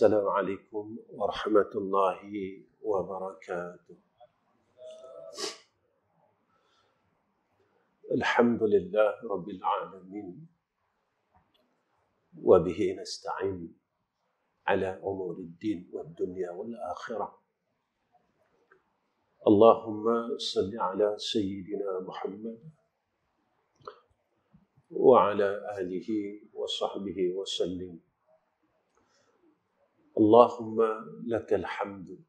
السلام عليكم ورحمة الله وبركاته. الحمد لله رب العالمين وبه نستعين على أمور الدين والدنيا والآخرة. اللهم صل على سيدنا محمد وعلى آله وصحبه وسلم. اللهم لك الحمد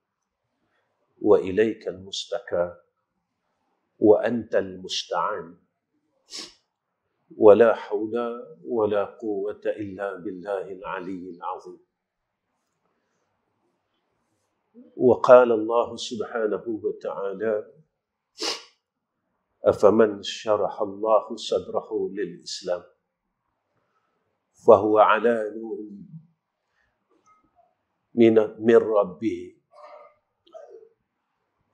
وإليك المستكى وأنت المستعان ولا حول ولا قوة إلا بالله العلي العظيم. وقال الله سبحانه وتعالى: أفمن شرح الله صدره للإسلام فهو على نور من ربه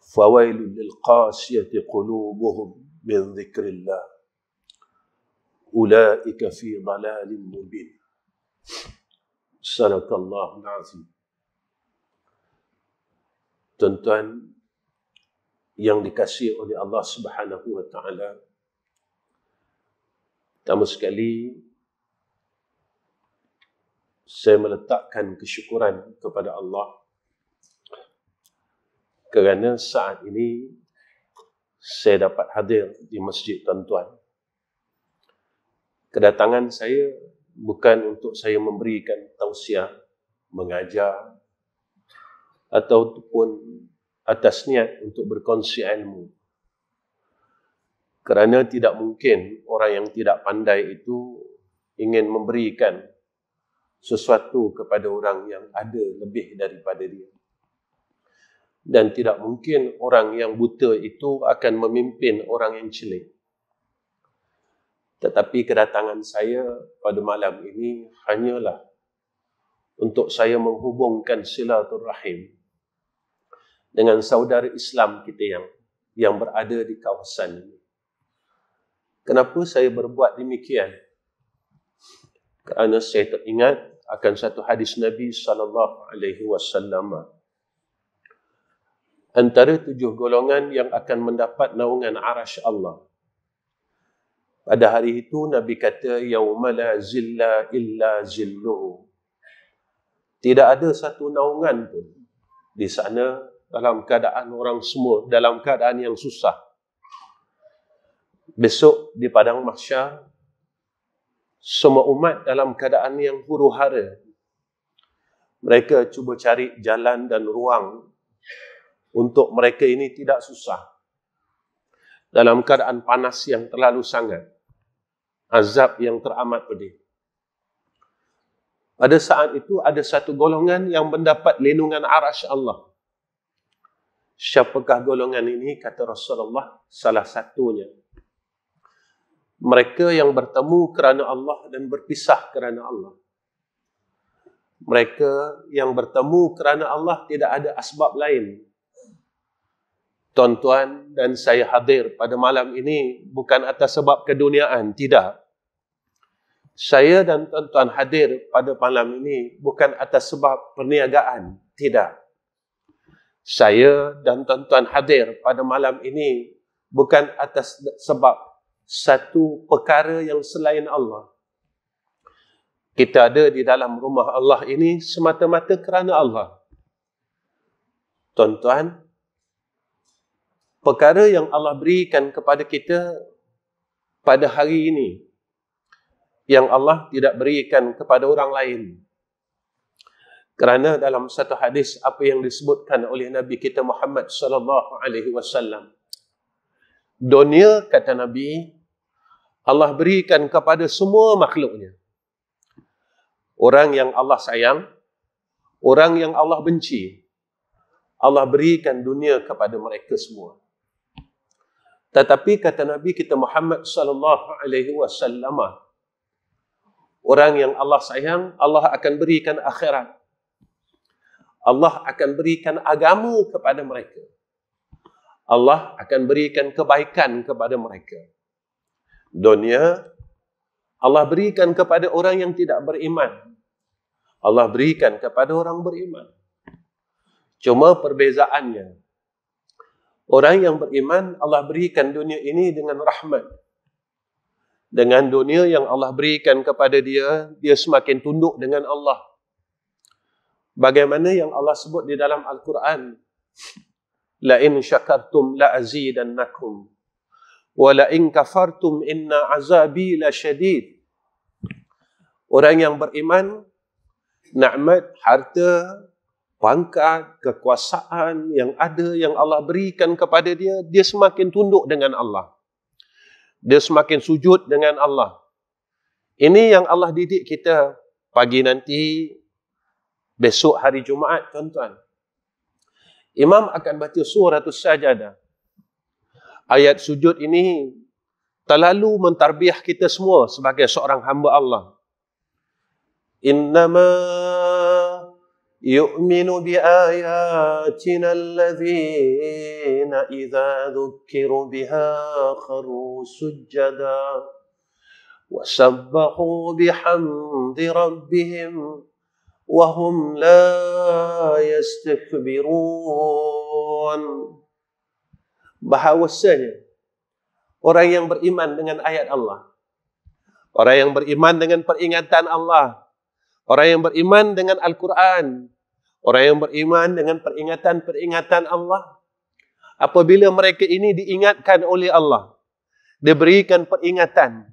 فويل للقاسية قلوبهم من ذكر الله أولئك في ضلال مبين. صدق الله العظيم. Tuan-tuan yang dikasihi oleh Allah Subhanahu wa taala, pertama sekali saya meletakkan kesyukuran kepada Allah kerana saat ini saya dapat hadir di masjid tuan-tuan. Kedatangan saya bukan untuk saya memberikan tausiah, mengajar, ataupun atas niat untuk berkongsi ilmu. Kerana tidak mungkin orang yang tidak pandai itu ingin memberikan sesuatu kepada orang yang ada lebih daripada dia. Dan tidak mungkin orang yang buta itu akan memimpin orang yang celik. Tetapi kedatangan saya pada malam ini hanyalah untuk saya menghubungkan silaturahim dengan saudara Islam kita yang berada di kawasan ini. Kenapa saya berbuat demikian? Kerana saya teringat akan satu hadis Nabi SAW. Antara 7 golongan yang akan mendapat naungan arasy Allah. Pada hari itu Nabi kata, yauma la zilla illa zilluhu. Tidak ada satu naungan pun di sana dalam keadaan orang semua dalam keadaan yang susah. Besok di padang mahsyar semua umat dalam keadaan yang huru-hara. Mereka cuba cari jalan dan ruang untuk mereka ini tidak susah. Dalam keadaan panas yang terlalu sangat. Azab yang teramat pedih. Pada saat itu ada satu golongan yang mendapat lindungan arasy Allah. Siapakah golongan ini? Kata Rasulullah, salah satunya mereka yang bertemu kerana Allah dan berpisah kerana Allah. Mereka yang bertemu kerana Allah tidak ada asbab lain. Tuan-tuan dan saya hadir pada malam ini bukan atas sebab keduniaan, tidak. Saya dan tuan-tuan hadir pada malam ini bukan atas sebab perniagaan, tidak. Saya dan tuan-tuan hadir pada malam ini bukan atas sebab satu perkara yang selain Allah. Kita ada di dalam rumah Allah ini semata-mata kerana Allah. Tuan-tuan, perkara yang Allah berikan kepada kita pada hari ini, yang Allah tidak berikan kepada orang lain. Kerana dalam satu hadis apa yang disebutkan oleh Nabi kita Muhammad SAW, dunia, kata Nabi, Allah berikan kepada semua makhluknya. Orang yang Allah sayang, orang yang Allah benci, Allah berikan dunia kepada mereka semua. Tetapi kata Nabi kita Muhammad SAW, orang yang Allah sayang, Allah akan berikan akhirat. Allah akan berikan agama kepada mereka. Allah akan berikan kebaikan kepada mereka. Dunia, Allah berikan kepada orang yang tidak beriman. Allah berikan kepada orang beriman. Cuma perbezaannya, orang yang beriman Allah berikan dunia ini dengan rahmat. Dengan dunia yang Allah berikan kepada dia, dia semakin tunduk dengan Allah. Bagaimana yang Allah sebut di dalam Al-Quran, la in syakartum la azidannakum wa la in kafartum inna azabi la syadid. Orang yang beriman, nikmat, harta, pangkat, kekuasaan yang ada, yang Allah berikan kepada dia, dia semakin tunduk dengan Allah. Dia semakin sujud dengan Allah. Ini yang Allah didik kita pagi nanti, besok hari Jumaat, tuan-tuan. Imam akan baca suratul Sajadah. Ayat sujud ini terlalu mentarbiah kita semua sebagai seorang hamba Allah. Innama yu'minu biayatina alladhina idza dhukiru biha kharu sujjada wa sabbahu bihamdi rabbihim wa hum la yastakbirun. Bahawasanya orang yang beriman dengan ayat Allah, orang yang beriman dengan peringatan Allah, orang yang beriman dengan Al-Quran, orang yang beriman dengan peringatan-peringatan Allah, apabila mereka ini diingatkan oleh Allah, diberikan peringatan.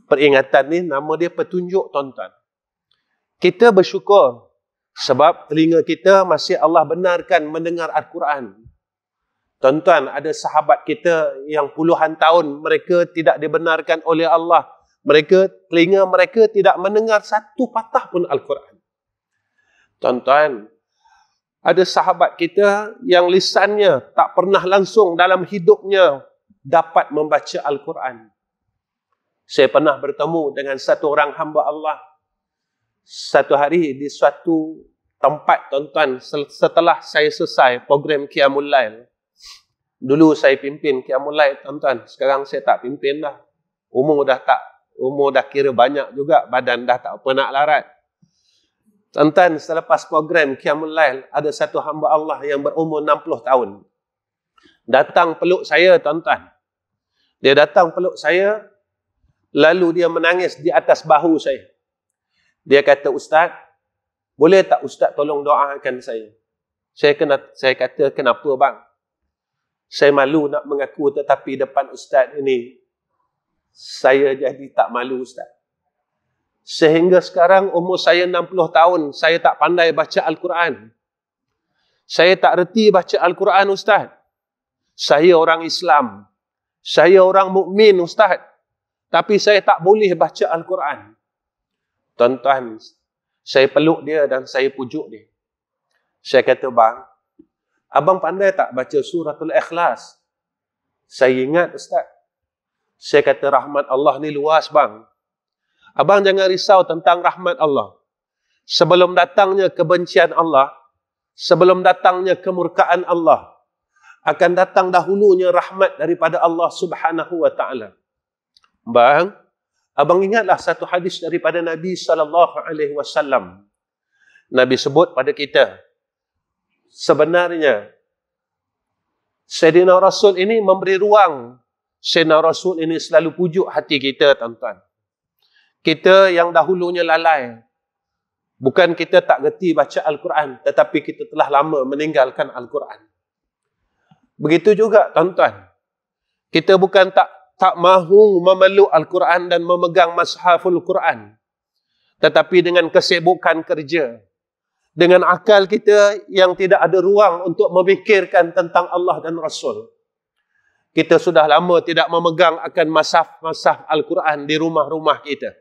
Peringatan ni nama dia petunjuk, tuan-tuan. Kita bersyukur sebab telinga kita masih Allah benarkan mendengar Al-Quran. Tuan-tuan, ada sahabat kita yang puluhan tahun mereka tidak dibenarkan oleh Allah. Telinga mereka tidak mendengar satu patah pun Al-Quran. Tuan-tuan, ada sahabat kita yang lisannya tak pernah langsung dalam hidupnya dapat membaca Al-Quran. Saya pernah bertemu dengan satu orang hamba Allah. Satu hari di suatu tempat, tuan-tuan, setelah saya selesai program Qiyamul Lail. Dulu saya pimpin Qiyamul Lail, tuan-tuan. Sekarang saya tak pimpin dah. Umur dah kira banyak juga, badan dah tak apa nak larat. Tuan-tuan, selepas program Qiyamul Lail, ada satu hamba Allah yang berumur 60 tahun. Datang peluk saya, tuan-tuan. Dia datang peluk saya, lalu dia menangis di atas bahu saya. Dia kata, Ustaz, boleh tak Ustaz tolong doakan saya? Saya kata, kenapa bang? Saya malu nak mengaku, tetapi depan Ustaz ini, saya jadi tak malu, Ustaz. Sehingga sekarang umur saya 60 tahun, saya tak pandai baca Al-Quran. Saya tak reti baca Al-Quran, Ustaz. Saya orang Islam. Saya orang mukmin, Ustaz. Tapi saya tak boleh baca Al-Quran. Tuan-tuan, saya peluk dia dan saya pujuk dia. Saya kata, bang, abang pandai tak baca suratul Ikhlas? Saya ingat, Ustaz. Saya kata, rahmat Allah ni luas, bang. Abang jangan risau tentang rahmat Allah. Sebelum datangnya kebencian Allah, sebelum datangnya kemurkaan Allah, akan datang dahulunya rahmat daripada Allah Subhanahu wa ta'ala. Bang, abang ingatlah satu hadis daripada Nabi SAW. Nabi sebut pada kita, sebenarnya Sayyidina Rasul ini memberi ruang. Sayyidina Rasul ini selalu pujuk hati kita, tuan-tuan. Kita yang dahulunya lalai. Bukan kita tak reti baca Al-Quran, tetapi kita telah lama meninggalkan Al-Quran. Begitu juga, tuan-tuan. Kita bukan tak mahu memeluk Al-Quran dan memegang Mashaful Quran. Tetapi dengan kesibukan kerja, dengan akal kita yang tidak ada ruang untuk memikirkan tentang Allah dan Rasul, kita sudah lama tidak memegang akan mashaf Al-Quran di rumah-rumah kita.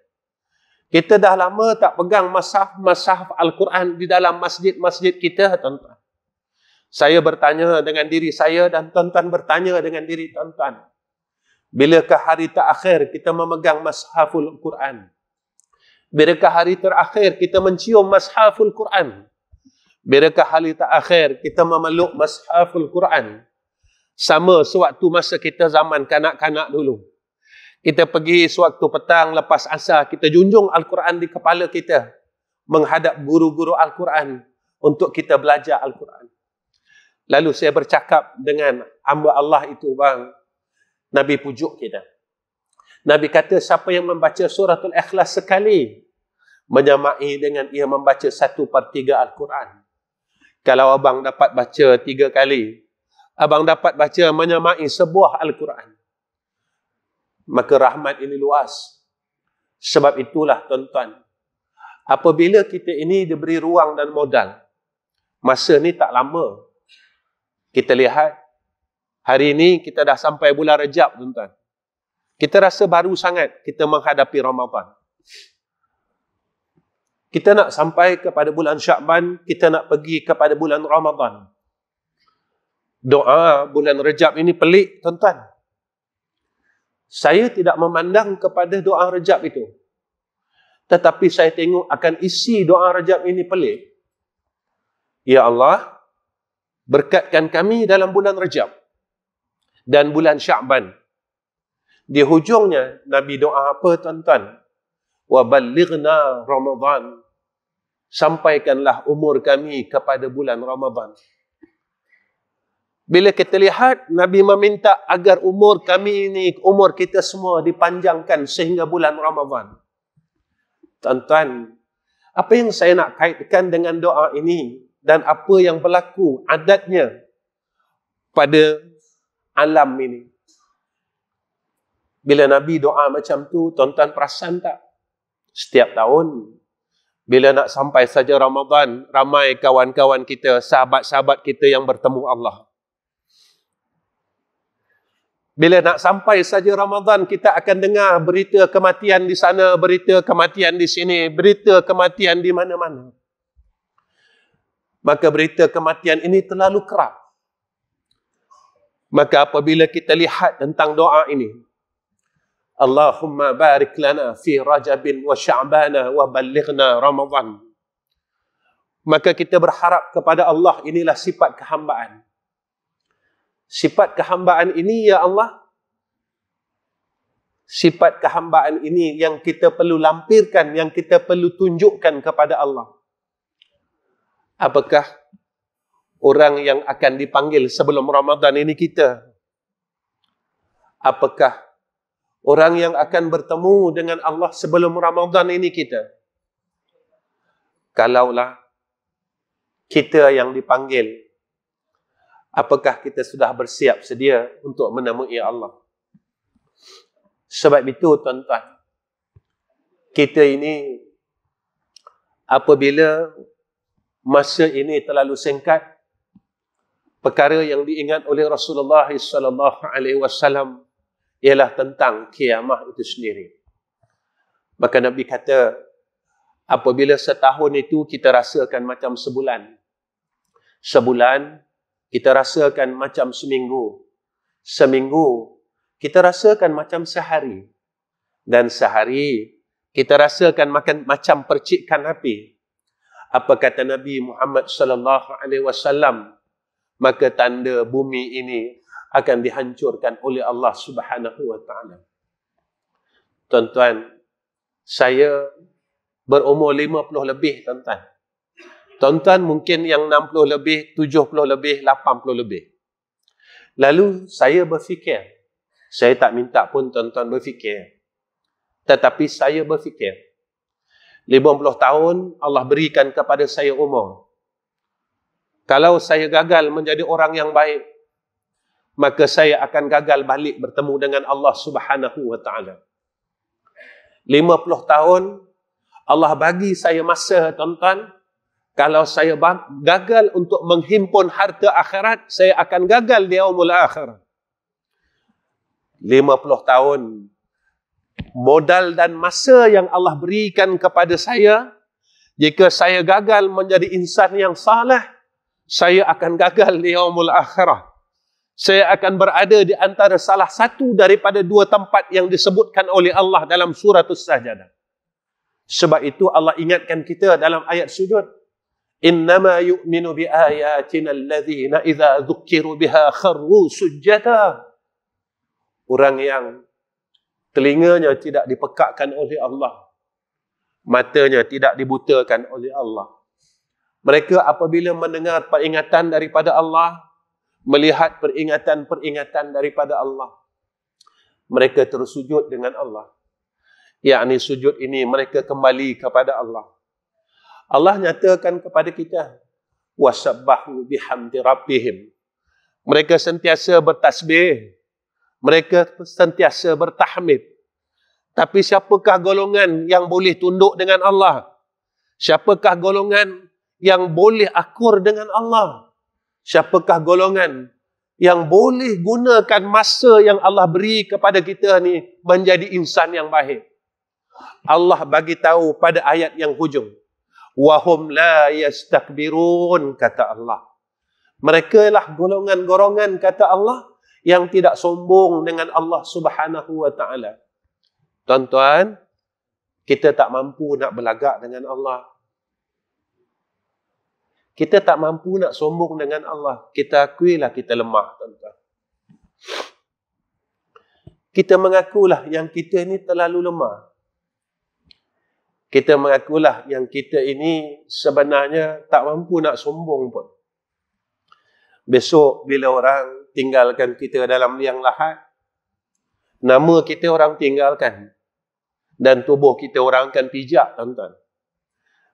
Kita dah lama tak pegang mashaf Al-Quran di dalam masjid-masjid kita, tuan-tuan. Saya bertanya dengan diri saya dan tuan-tuan bertanya dengan diri tuan-tuan. Bilakah hari terakhir kita memegang Mashaful Quran? Bilakah hari terakhir kita mencium Mashaful Quran? Bilakah hari terakhir kita memeluk Mashaful Quran? Sama sewaktu masa kita zaman kanak-kanak dulu. Kita pergi sewaktu petang lepas asar, kita junjung Al-Quran di kepala kita. menghadap guru-guru Al-Quran untuk kita belajar Al-Quran. Lalu saya bercakap dengan hamba Allah itu, bang, Nabi pujuk kita. Nabi kata, siapa yang membaca suratul Ikhlas sekali, menyamai dengan ia membaca 1/3 Al-Quran. Kalau abang dapat baca 3 kali, abang dapat baca menyamai sebuah Al-Quran. Maka rahmat ini luas. Sebab itulah tuan-tuan, apabila kita ini diberi ruang dan modal, masa ni tak lama. Kita lihat, hari ini kita dah sampai bulan Rejab, tuan-tuan. Kita rasa baru sangat kita menghadapi Ramadan. Kita nak sampai kepada bulan Syakban, kita nak pergi kepada bulan Ramadan. Doa bulan Rejab ini pelik, tuan-tuan. Saya tidak memandang kepada doa Rejab itu. Tetapi saya tengok akan isi doa Rejab ini pelik. Ya Allah, berkatkan kami dalam bulan Rejab dan bulan Syakban. Di hujungnya, Nabi doa apa, tuan-tuan? Wa ballighna Ramadan. Sampaikanlah umur kami kepada bulan Ramadan. Bila kita lihat, Nabi meminta agar umur kami ini, umur kita semua dipanjangkan sehingga bulan Ramadan. Tuan-tuan, apa yang saya nak kaitkan dengan doa ini dan apa yang berlaku adatnya pada alam ini. Bila Nabi doa macam tu, tuan-tuan perasan tak? Setiap tahun, bila nak sampai saja Ramadan, ramai kawan-kawan kita, sahabat-sahabat kita yang bertemu Allah. Bila nak sampai saja Ramadan, kita akan dengar berita kematian di sana, berita kematian di sini, berita kematian di mana-mana. Maka berita kematian ini terlalu kerap. Maka apabila kita lihat tentang doa ini, Allahumma barik lana fi Rajabin wa Sya'bana wa ballighna Ramadan. Maka kita berharap kepada Allah, inilah sifat kehambaan. Sifat kehambaan ini, ya Allah, sifat kehambaan ini yang kita perlu lampirkan, yang kita perlu tunjukkan kepada Allah. Apakah orang yang akan dipanggil sebelum Ramadan ini kita? Apakah orang yang akan bertemu dengan Allah sebelum Ramadan ini kita? Kalaulah kita yang dipanggil, apakah kita sudah bersiap sedia untuk menemui Allah? Sebab itu, tuan-tuan, kita ini apabila masa ini terlalu singkat, perkara yang diingat oleh Rasulullah SAW ialah tentang kiamat itu sendiri. Maka Nabi kata, apabila setahun itu kita rasakan macam sebulan. Sebulan kita rasakan macam seminggu. Seminggu kita rasakan macam sehari. Dan sehari kita rasakan macam percikan api. Apa kata Nabi Muhammad SAW? Maka tanda bumi ini akan dihancurkan oleh Allah Subhanahu wa taala. Tuan-tuan, saya berumur 50 lebih, tuan-tuan. Tuan-tuan mungkin yang 60 lebih, 70 lebih, 80 lebih. Lalu saya berfikir, saya tak minta pun tuan-tuan berfikir, tetapi saya berfikir, 50 tahun Allah berikan kepada saya umur. Kalau saya gagal menjadi orang yang baik, maka saya akan gagal balik bertemu dengan Allah Subhanahu wa taala. 50 tahun Allah bagi saya masa, tuan-tuan. Kalau saya gagal untuk menghimpun harta akhirat, saya akan gagal di yaumul akhir. 50 tahun modal dan masa yang Allah berikan kepada saya, jika saya gagal menjadi insan yang saleh, saya akan gagal di yaumul akhirah. Saya akan berada di antara salah satu daripada dua tempat yang disebutkan oleh Allah dalam surah As-Sajdah. Sebab itu Allah ingatkan kita dalam ayat sujud, innama yu'minu bi ayatina alladhina idza dzukkiru biha kharru sujjada. Orang yang telinganya tidak dipekakkan oleh Allah, Matanya tidak dibutakan oleh Allah. Mereka apabila mendengar peringatan daripada Allah, melihat peringatan-peringatan daripada Allah, mereka tersujud dengan Allah. Yakni sujud ini mereka kembali kepada Allah. Allah nyatakan kepada kita, wasabbahu bihamdi rabbihim. Mereka sentiasa bertasbih, mereka sentiasa bertahmid. Tapi siapakah golongan yang boleh tunduk dengan Allah? Siapakah golongan yang boleh akur dengan Allah? Siapakah golongan yang boleh gunakan masa yang Allah beri kepada kita ni menjadi insan yang baik? Allah bagi tahu pada ayat yang hujung. Wahum la yastakbirun, kata Allah. Mereka lah golongan-golongan, kata Allah, yang tidak sombong dengan Allah Subhanahu wa ta'ala. Tuan-tuan, kita tak mampu nak berlagak dengan Allah. Kita tak mampu nak sombong dengan Allah. Kita akuilah kita lemah, tuan-tuan. Kita mengakulah yang kita ini terlalu lemah. Kita mengakulah yang kita ini sebenarnya tak mampu nak sombong pun. Besok bila orang tinggalkan kita dalam liang lahat, nama kita orang tinggalkan. Dan tubuh kita orang akan pijak, tuan-tuan.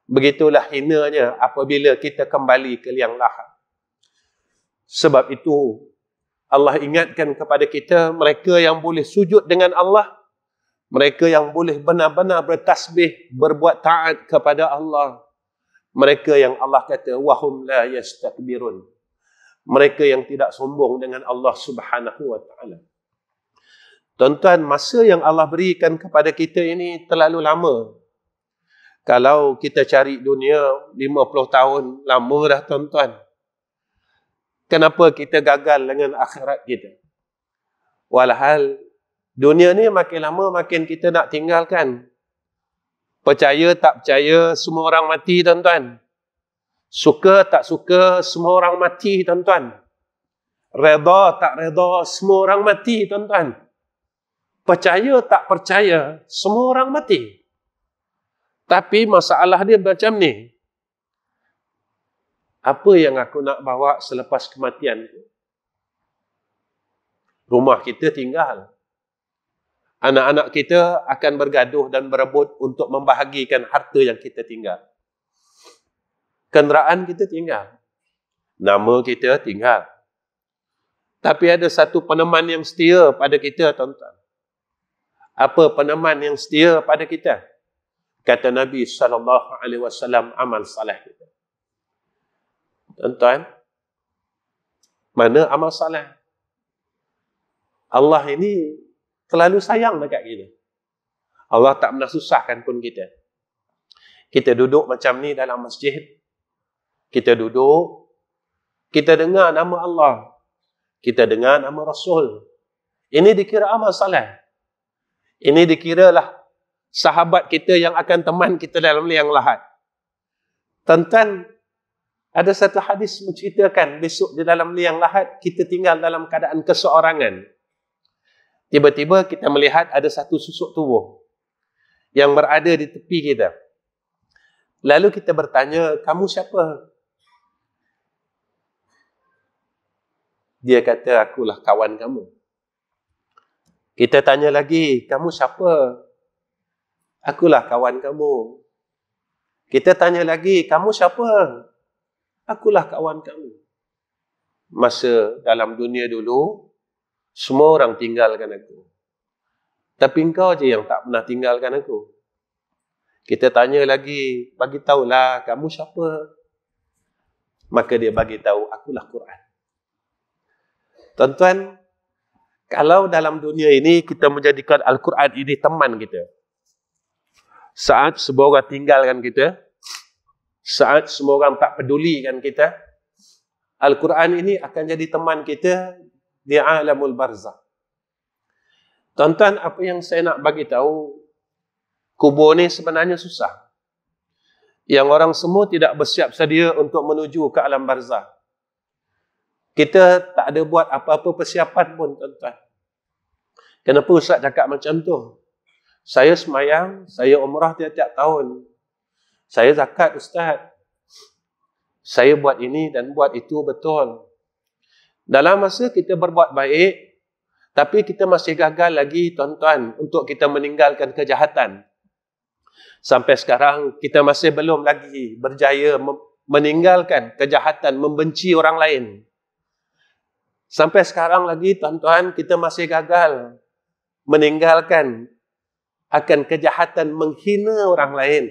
Begitulah hinanya apabila kita kembali ke liang lahat. Sebab itu, Allah ingatkan kepada kita, mereka yang boleh sujud dengan Allah, mereka yang boleh benar-benar bertasbih, berbuat taat kepada Allah, mereka yang Allah kata, wahum la yastakbirun. Mereka yang tidak sombong dengan Allah Subhanahu wa ta'ala. Tuan-tuan, masa yang Allah berikan kepada kita ini terlalu lama. Kalau kita cari dunia 50 tahun, lama dah, tuan-tuan. Kenapa kita gagal dengan akhirat kita? Walhal, dunia ni makin lama makin kita nak tinggalkan. Percaya tak percaya, semua orang mati, tuan-tuan. Suka tak suka, semua orang mati, tuan-tuan. Reda tak reda, semua orang mati, tuan-tuan. Percaya tak percaya, semua orang mati. Tapi masalah dia macam ni. Apa yang aku nak bawa selepas kematian? Rumah kita tinggal. Anak-anak kita akan bergaduh dan berebut untuk membahagikan harta yang kita tinggal. Kenderaan kita tinggal. Nama kita tinggal. Tapi ada satu peneman yang setia pada kita, tuan-tuan. Apa peneman yang setia pada kita? Kata Nabi SAW, amal saleh kita. Tuan-tuan, mana amal saleh? Allah ini terlalu sayang dekat kita. Allah tak pernah susahkan pun kita. Kita duduk macam ni dalam masjid. Kita duduk, kita dengar nama Allah. Kita dengar nama Rasul. Ini dikira amal saleh. Ini dikiralah sahabat kita yang akan teman kita dalam liang lahat. Tuan-tuan, ada satu hadis menceritakan besok di dalam liang lahat kita tinggal dalam keadaan keseorangan. Tiba-tiba kita melihat ada satu susuk tubuh yang berada di tepi kita. Lalu kita bertanya, kamu siapa? Dia kata, akulah kawan kamu. Kita tanya lagi, kamu siapa? Akulah kawan kamu. Kita tanya lagi, kamu siapa? Akulah kawan kamu. Masa dalam dunia dulu, semua orang tinggalkan aku. Tapi engkau je yang tak pernah tinggalkan aku. Kita tanya lagi, bagi tahulah kamu siapa? Maka dia bagi tahu, akulah Quran. Tuan-tuan, kalau dalam dunia ini kita menjadikan Al-Quran ini teman kita. Saat semua orang tinggalkan kita, saat semua orang tak pedulikan kita, Al-Quran ini akan jadi teman kita di alamul barzakh. Tuan-tuan, apa yang saya nak bagi tahu, kubur ni sebenarnya susah. Yang orang semua tidak bersiap sedia untuk menuju ke alam barzakh. Kita tak ada buat apa-apa persiapan pun, tuan-tuan. Kenapa Ustaz cakap macam tu? Saya semayang, saya umrah tiap-tiap tahun. Saya zakat, Ustaz. Saya buat ini dan buat itu, betul. Dalam masa kita berbuat baik, tapi kita masih gagal lagi, tuan-tuan, untuk kita meninggalkan kejahatan. Sampai sekarang, kita masih belum lagi berjaya meninggalkan kejahatan, membenci orang lain. Sampai sekarang lagi, tuan-tuan, kita masih gagal meninggalkan akan kejahatan menghina orang lain.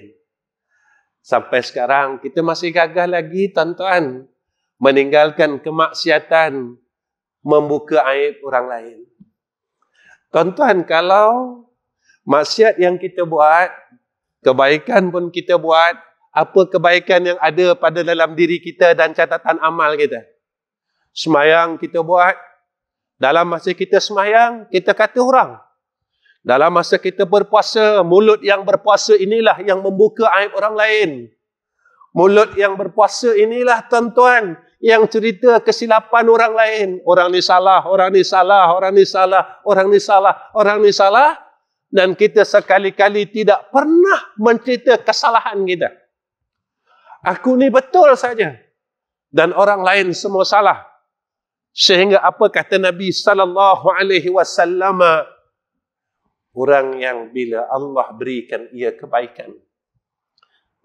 Sampai sekarang, kita masih gagal lagi, tuan-tuan, meninggalkan kemaksiatan, membuka aib orang lain. Tuan-tuan, kalau maksiat yang kita buat, kebaikan pun kita buat, apa kebaikan yang ada pada dalam diri kita dan catatan amal kita? Semayang kita buat, dalam masa kita semayang, kita kata orang. Dalam masa kita berpuasa, mulut yang berpuasa inilah yang membuka aib orang lain. Mulut yang berpuasa inilah, tuan-tuan, yang cerita kesilapan orang lain. Orang ni salah, orang ni salah, orang ni salah, orang ni salah, orang ni salah. Dan kita sekali-kali tidak pernah mencerita kesalahan kita. Aku ni betul saja. Dan orang lain semua salah. Sehingga apa kata Nabi SAW? Orang yang bila Allah berikan ia kebaikan,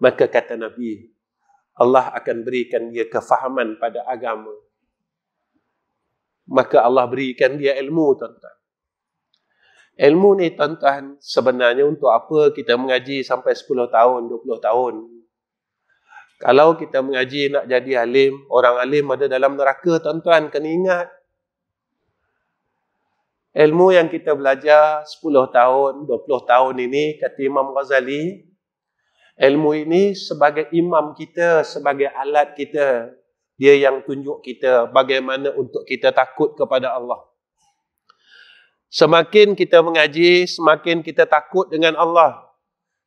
maka kata Nabi, Allah akan berikan dia kefahaman pada agama. Maka Allah berikan dia ilmu, tuan-tuan. Ilmu ni, tuan-tuan, sebenarnya untuk apa kita mengaji sampai 10 tahun, 20 tahun? Kalau kita mengaji nak jadi alim, orang alim ada dalam neraka, tuan-tuan, kena ingat. Ilmu yang kita belajar 10 tahun, 20 tahun ini, kata Imam Ghazali, ilmu ini sebagai imam kita, sebagai alat kita. Dia yang tunjuk kita bagaimana untuk kita takut kepada Allah. Semakin kita mengaji, semakin kita takut dengan Allah.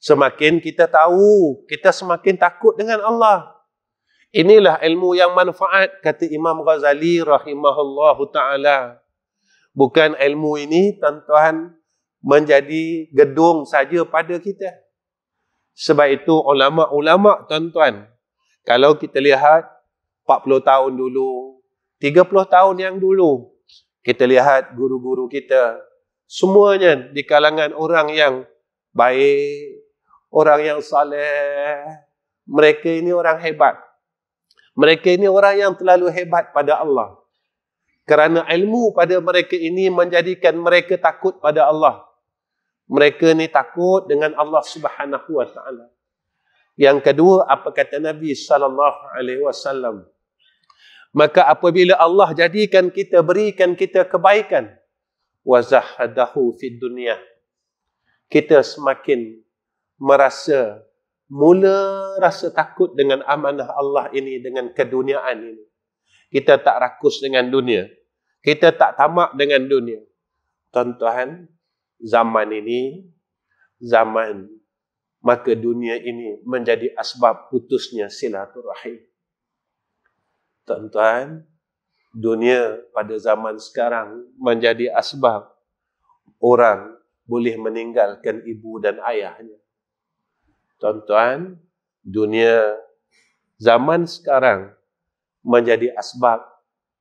Semakin kita tahu, kita semakin takut dengan Allah. Inilah ilmu yang manfaat, kata Imam Ghazali rahimahullahu ta'ala. Bukan ilmu ini, tuan-tuan, menjadi gedung saja pada kita. Sebab itu ulama-ulama, tuan-tuan, kalau kita lihat 40 tahun dulu, 30 tahun yang dulu, kita lihat guru-guru kita, semuanya di kalangan orang yang baik, orang yang saleh. Mereka ini orang hebat. Mereka ini orang yang terlalu hebat pada Allah. Kerana ilmu pada mereka ini menjadikan mereka takut pada Allah. Mereka ni takut dengan Allah Subhanahu wa ta'ala. Yang kedua, apa kata Nabi SAW? Maka apabila Allah jadikan kita, berikan kita kebaikan, wazahadahu fid dunya, kita semakin merasa, mula rasa takut dengan amanah Allah ini, dengan keduniaan ini. Kita tak rakus dengan dunia. Kita tak tamak dengan dunia. Tuan-tuan, zaman ini, zaman maka dunia ini menjadi asbab putusnya silaturahim. Tuan-tuan, dunia pada zaman sekarang menjadi asbab orang boleh meninggalkan ibu dan ayahnya. Tuan-tuan, dunia zaman sekarang menjadi asbab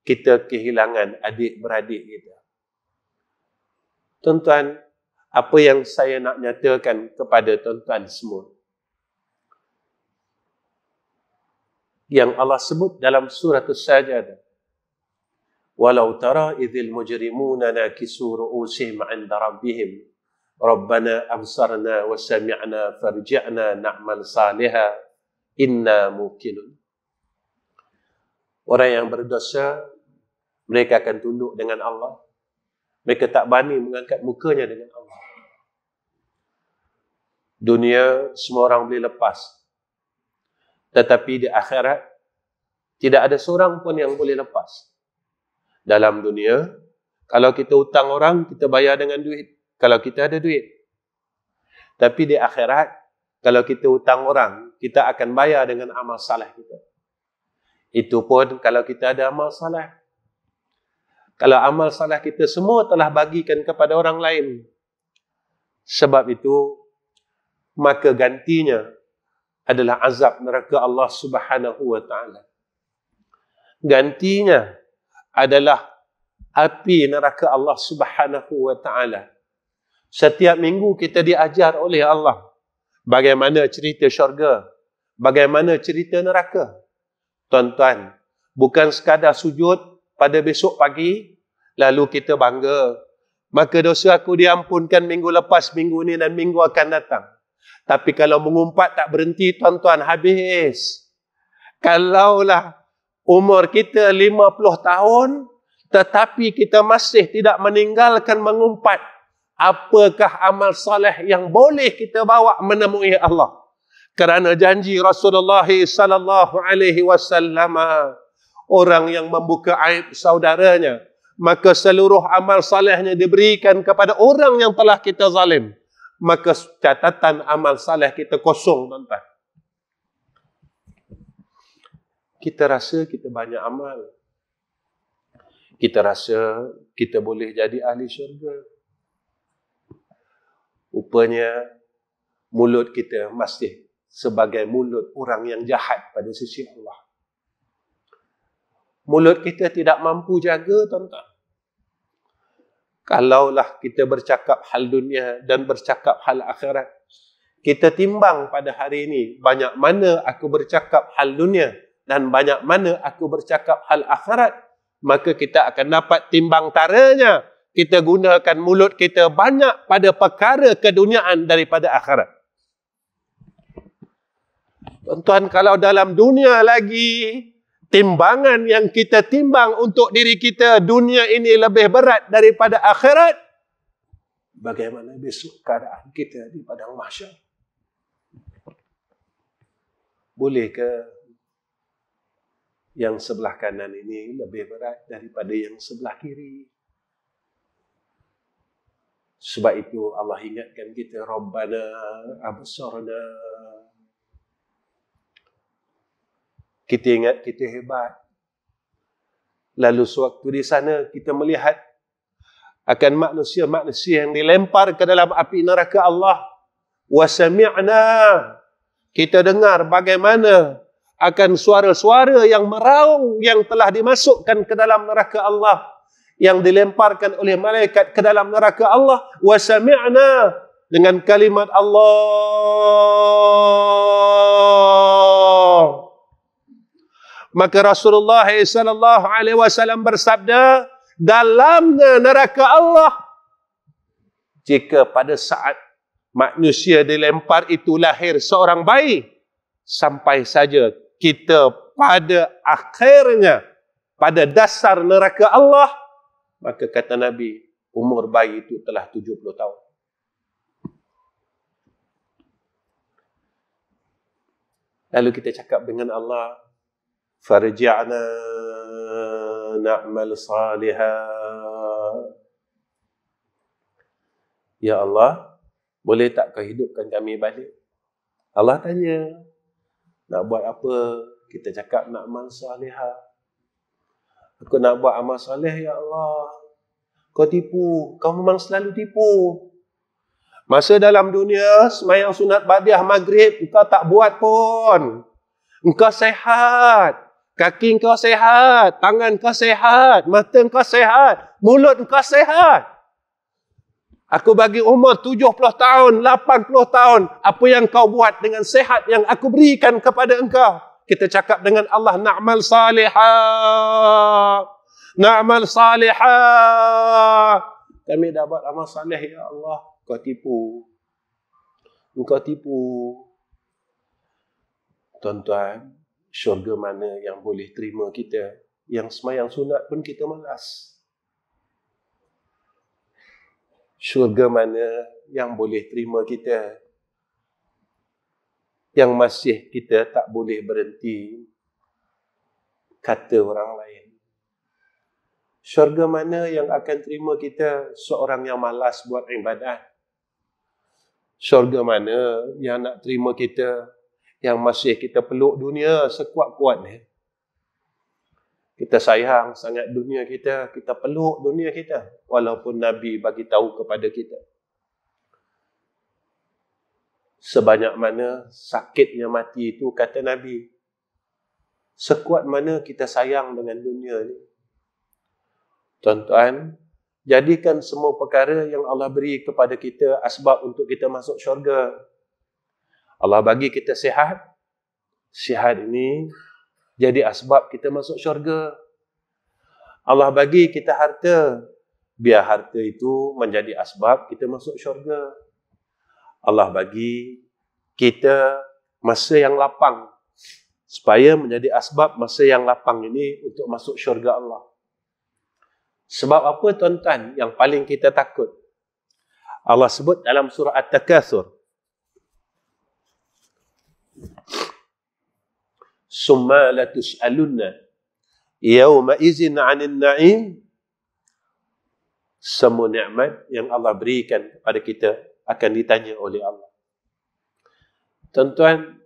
kita kehilangan adik-beradik kita. Tuan-tuan, apa yang saya nak nyatakan kepada tuan-tuan semua, yang Allah sebut dalam surah As-Sajdah, walau tara idzil mujrimuna nakisu ru'usihim 'inda rabbihim rabbana absarna wa sami'na farji'na na'mal salihan inna muqinun. Orang yang berdosa, mereka akan tunduk dengan Allah. Mereka tak berani mengangkat mukanya dengan Allah. Dunia, semua orang boleh lepas. Tetapi di akhirat, tidak ada seorang pun yang boleh lepas. Dalam dunia, kalau kita hutang orang, kita bayar dengan duit. Kalau kita ada duit. Tapi di akhirat, kalau kita hutang orang, kita akan bayar dengan amal saleh kita. Itu pun kalau kita ada amal saleh. Kalau amal saleh kita semua telah bagikan kepada orang lain, Sebab itu, maka gantinya adalah azab neraka Allah Subhanahu wa ta'ala. Gantinya adalah api neraka Allah Subhanahu wa ta'ala. Setiap minggu kita diajar oleh Allah bagaimana cerita syurga, bagaimana cerita neraka. Tuan-tuan, bukan sekadar sujud pada besok pagi, lalu kita bangga, maka dosa aku diampunkan minggu lepas, minggu ni dan minggu akan datang. Tapi kalau mengumpat tak berhenti, tuan-tuan, habis. Kalaulah umur kita 50 tahun, tetapi kita masih tidak meninggalkan mengumpat, apakah amal soleh yang boleh kita bawa menemui Allah? Kerana janji Rasulullah sallallahu alaihi wasallam, orang yang membuka aib saudaranya, maka seluruh amal solehnya diberikan kepada orang yang telah kita zalim. Maka catatan amal soleh kita kosong, tuan-tuan. Kita rasa kita banyak amal. Kita rasa kita boleh jadi ahli syurga. Rupanya mulut kita masih sebagai mulut orang yang jahat pada sisi Allah. Mulut kita tidak mampu jaga, tuan-tuan. Kalaulah kita bercakap hal dunia dan bercakap hal akhirat, kita timbang pada hari ini, banyak mana aku bercakap hal dunia dan banyak mana aku bercakap hal akhirat, maka kita akan dapat timbang taranya. Kita gunakan mulut kita banyak pada perkara keduniaan daripada akhirat. Tuan-tuan, kalau dalam dunia lagi, timbangan yang kita timbang untuk diri kita, dunia ini lebih berat daripada akhirat, bagaimana besok keadaan kita di padang mahsyar? Bolehkah yang sebelah kanan ini lebih berat daripada yang sebelah kiri? Sebab itu Allah ingatkan kita, Rabbana absarna. Kita ingat kita hebat. Lalu sewaktu di sana kita melihat akan manusia-manusia yang dilempar ke dalam api neraka Allah. Wa sami'na. Kita dengar bagaimana akan suara-suara yang meraung yang telah dimasukkan ke dalam neraka Allah, yang dilemparkan oleh malaikat ke dalam neraka Allah. Wa sami'na, dengan kalimat Allah. Maka Rasulullah sallallahu alaihi wasallam bersabda, dalamnya neraka Allah, jika pada saat manusia dilempar itu lahir seorang bayi, sampai saja kita pada akhirnya, pada dasar neraka Allah, maka kata Nabi, umur bayi itu telah 70 tahun. Lalu kita cakap dengan Allah, farji'na na'mal salihah. Ya Allah, boleh tak kau hidupkan kami balik? Allah tanya, nak buat apa? Kita cakap nak amal salihah. Aku nak buat amal salih, ya Allah. Kau tipu. Kau memang selalu tipu. Masa dalam dunia, sembahyang sunat badiah maghrib, engkau tak buat pun. Engkau sehat. Kaki engkau sehat. Tangan engkau sehat. Mata engkau sehat. Mulut engkau sehat. Aku bagi umur 70 tahun, 80 tahun. Apa yang kau buat dengan sehat yang aku berikan kepada engkau? Kita cakap dengan Allah, na'mal salihah. Na'mal salihah. Kami dah buat amal salih, ya Allah. Kau tipu. Engkau tipu. Tuan-tuan, syurga mana yang boleh terima kita? Yang sembahyang sunat pun kita malas. Syurga mana yang boleh terima kita? Yang masih kita tak boleh berhenti kata orang lain. Syurga mana yang akan terima kita? Seorang yang malas buat ibadat. Syurga mana yang nak terima kita? Yang masih kita peluk dunia sekuat-kuatnya. Kita sayang sangat dunia kita, kita peluk dunia kita. Walaupun Nabi bagi tahu kepada kita, Sebanyak mana sakitnya mati itu, kata Nabi, sekuat mana kita sayang dengan dunia ni. Tuan-tuan, jadikan semua perkara yang Allah beri kepada kita asbab untuk kita masuk syurga. Allah bagi kita sihat. Sihat ini jadi asbab kita masuk syurga. Allah bagi kita harta. Biar harta itu menjadi asbab kita masuk syurga. Allah bagi kita masa yang lapang supaya menjadi asbab masa yang lapang ini untuk masuk syurga Allah. Sebab apa tuan-tuan yang paling kita takut? Allah sebut dalam surah At-Takatsur, summa latus'alunna yawma izin 'anil na'im. Semua nikmat yang Allah berikan kepada kita akan ditanya oleh Allah. Tuan-tuan,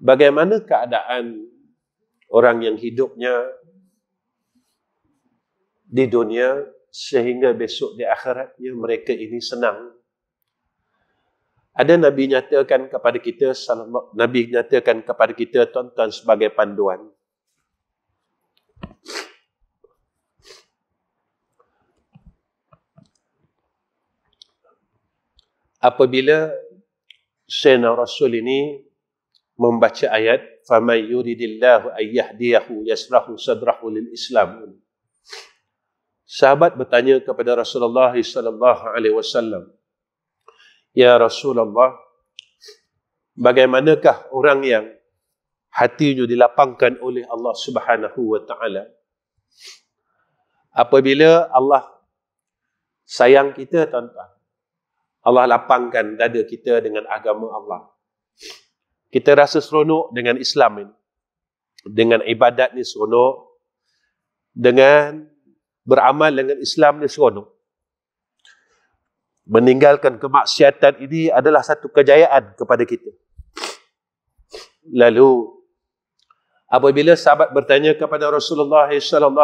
bagaimana keadaan orang yang hidupnya di dunia sehingga besok di akhiratnya mereka ini senang? Ada Nabi nyatakan kepada kita, Nabi nyatakan kepada kita, tuan-tuan, sebagai panduan. Apabila Sayyidina Rasul ini membaca ayat faman yuridillahu ayyahdiyahu yasrahu sadrahu lil Islam, sahabat bertanya kepada Rasulullah sallallahu alaihi wasallam, ya Rasulullah, bagaimanakah orang yang hatinya dilapangkan oleh Allah Subhanahu wa taala? Apabila Allah sayang kita, tuan-tuan, Allah lapangkan dada kita dengan agama Allah. Kita rasa seronok dengan Islam ini. Dengan ibadat ni seronok. Dengan beramal dengan Islam ni seronok. Meninggalkan kemaksiatan ini adalah satu kejayaan kepada kita. Lalu, apabila sahabat bertanya kepada Rasulullah SAW,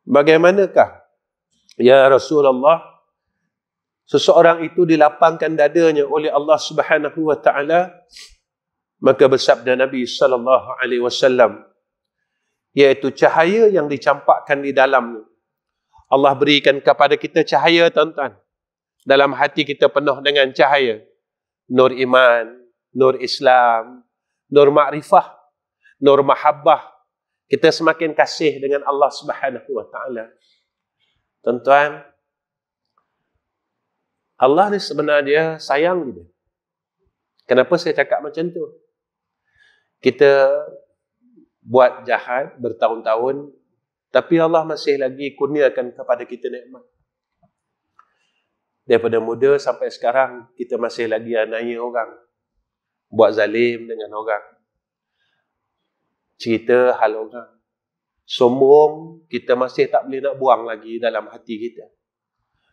bagaimanakah, ya Rasulullah, seseorang itu dilapangkan dadanya oleh Allah Subhanahu wa taala? Maka bersabda Nabi sallallahu alaihi wasallam, iaitu cahaya yang dicampakkan di dalamnya. Allah berikan kepada kita cahaya, tuan-tuan. Dalam hati kita penuh dengan cahaya. Nur iman, nur Islam, nur ma'rifah, nur mahabbah. Kita semakin kasih dengan Allah Subhanahu wa taala. Tuan-tuan, Allah ni sebenarnya sayang kita. Kenapa saya cakap macam tu? Kita buat jahat bertahun-tahun, tapi Allah masih lagi kurniakan kepada kita nikmat. Daripada muda sampai sekarang, kita masih lagi aniaya orang. Buat zalim dengan orang. Cerita hal orang. Sombong, kita masih tak boleh nak buang lagi dalam hati kita.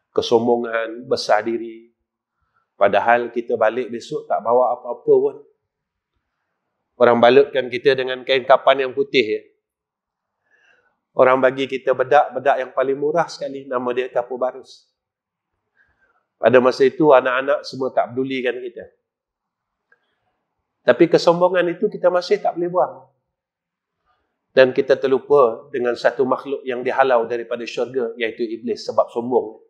Kesombongan, besar diri. Padahal kita balik besok tak bawa apa-apa pun. Orang balutkan kita dengan kain kapan yang putih. Ya. Orang bagi kita bedak yang paling murah sekali. Nama dia kapur barus. Pada masa itu anak-anak semua tak pedulikan kita. Tapi kesombongan itu kita masih tak boleh buang. Dan kita terlupa dengan satu makhluk yang dihalau daripada syurga, iaitu iblis, sebab sombong.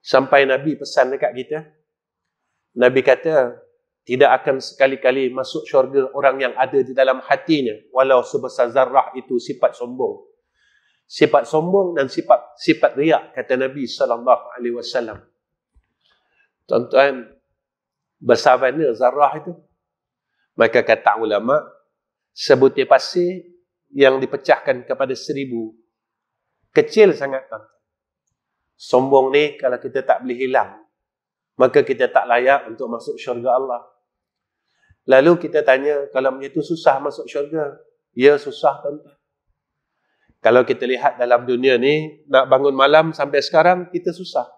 Sampai Nabi pesan dekat kita. Nabi kata, tidak akan sekali-kali masuk syurga orang yang ada di dalam hatinya, walau sebesar zarrah itu sifat sombong. Sifat sombong dan sifat riak, kata Nabi SAW. Tuan-tuan, besar mana zarrah itu? Maka kata ulama, sebutir pasir yang dipecahkan kepada 1000. Kecil sangat, tuan. Sombong ni kalau kita tak boleh hilang, maka kita tak layak untuk masuk syurga Allah. Lalu kita tanya, kalau macam itu susah masuk syurga? Ya, susah, tuan-tuan. Kalau kita lihat dalam dunia ni, nak bangun malam sampai sekarang, kita susah.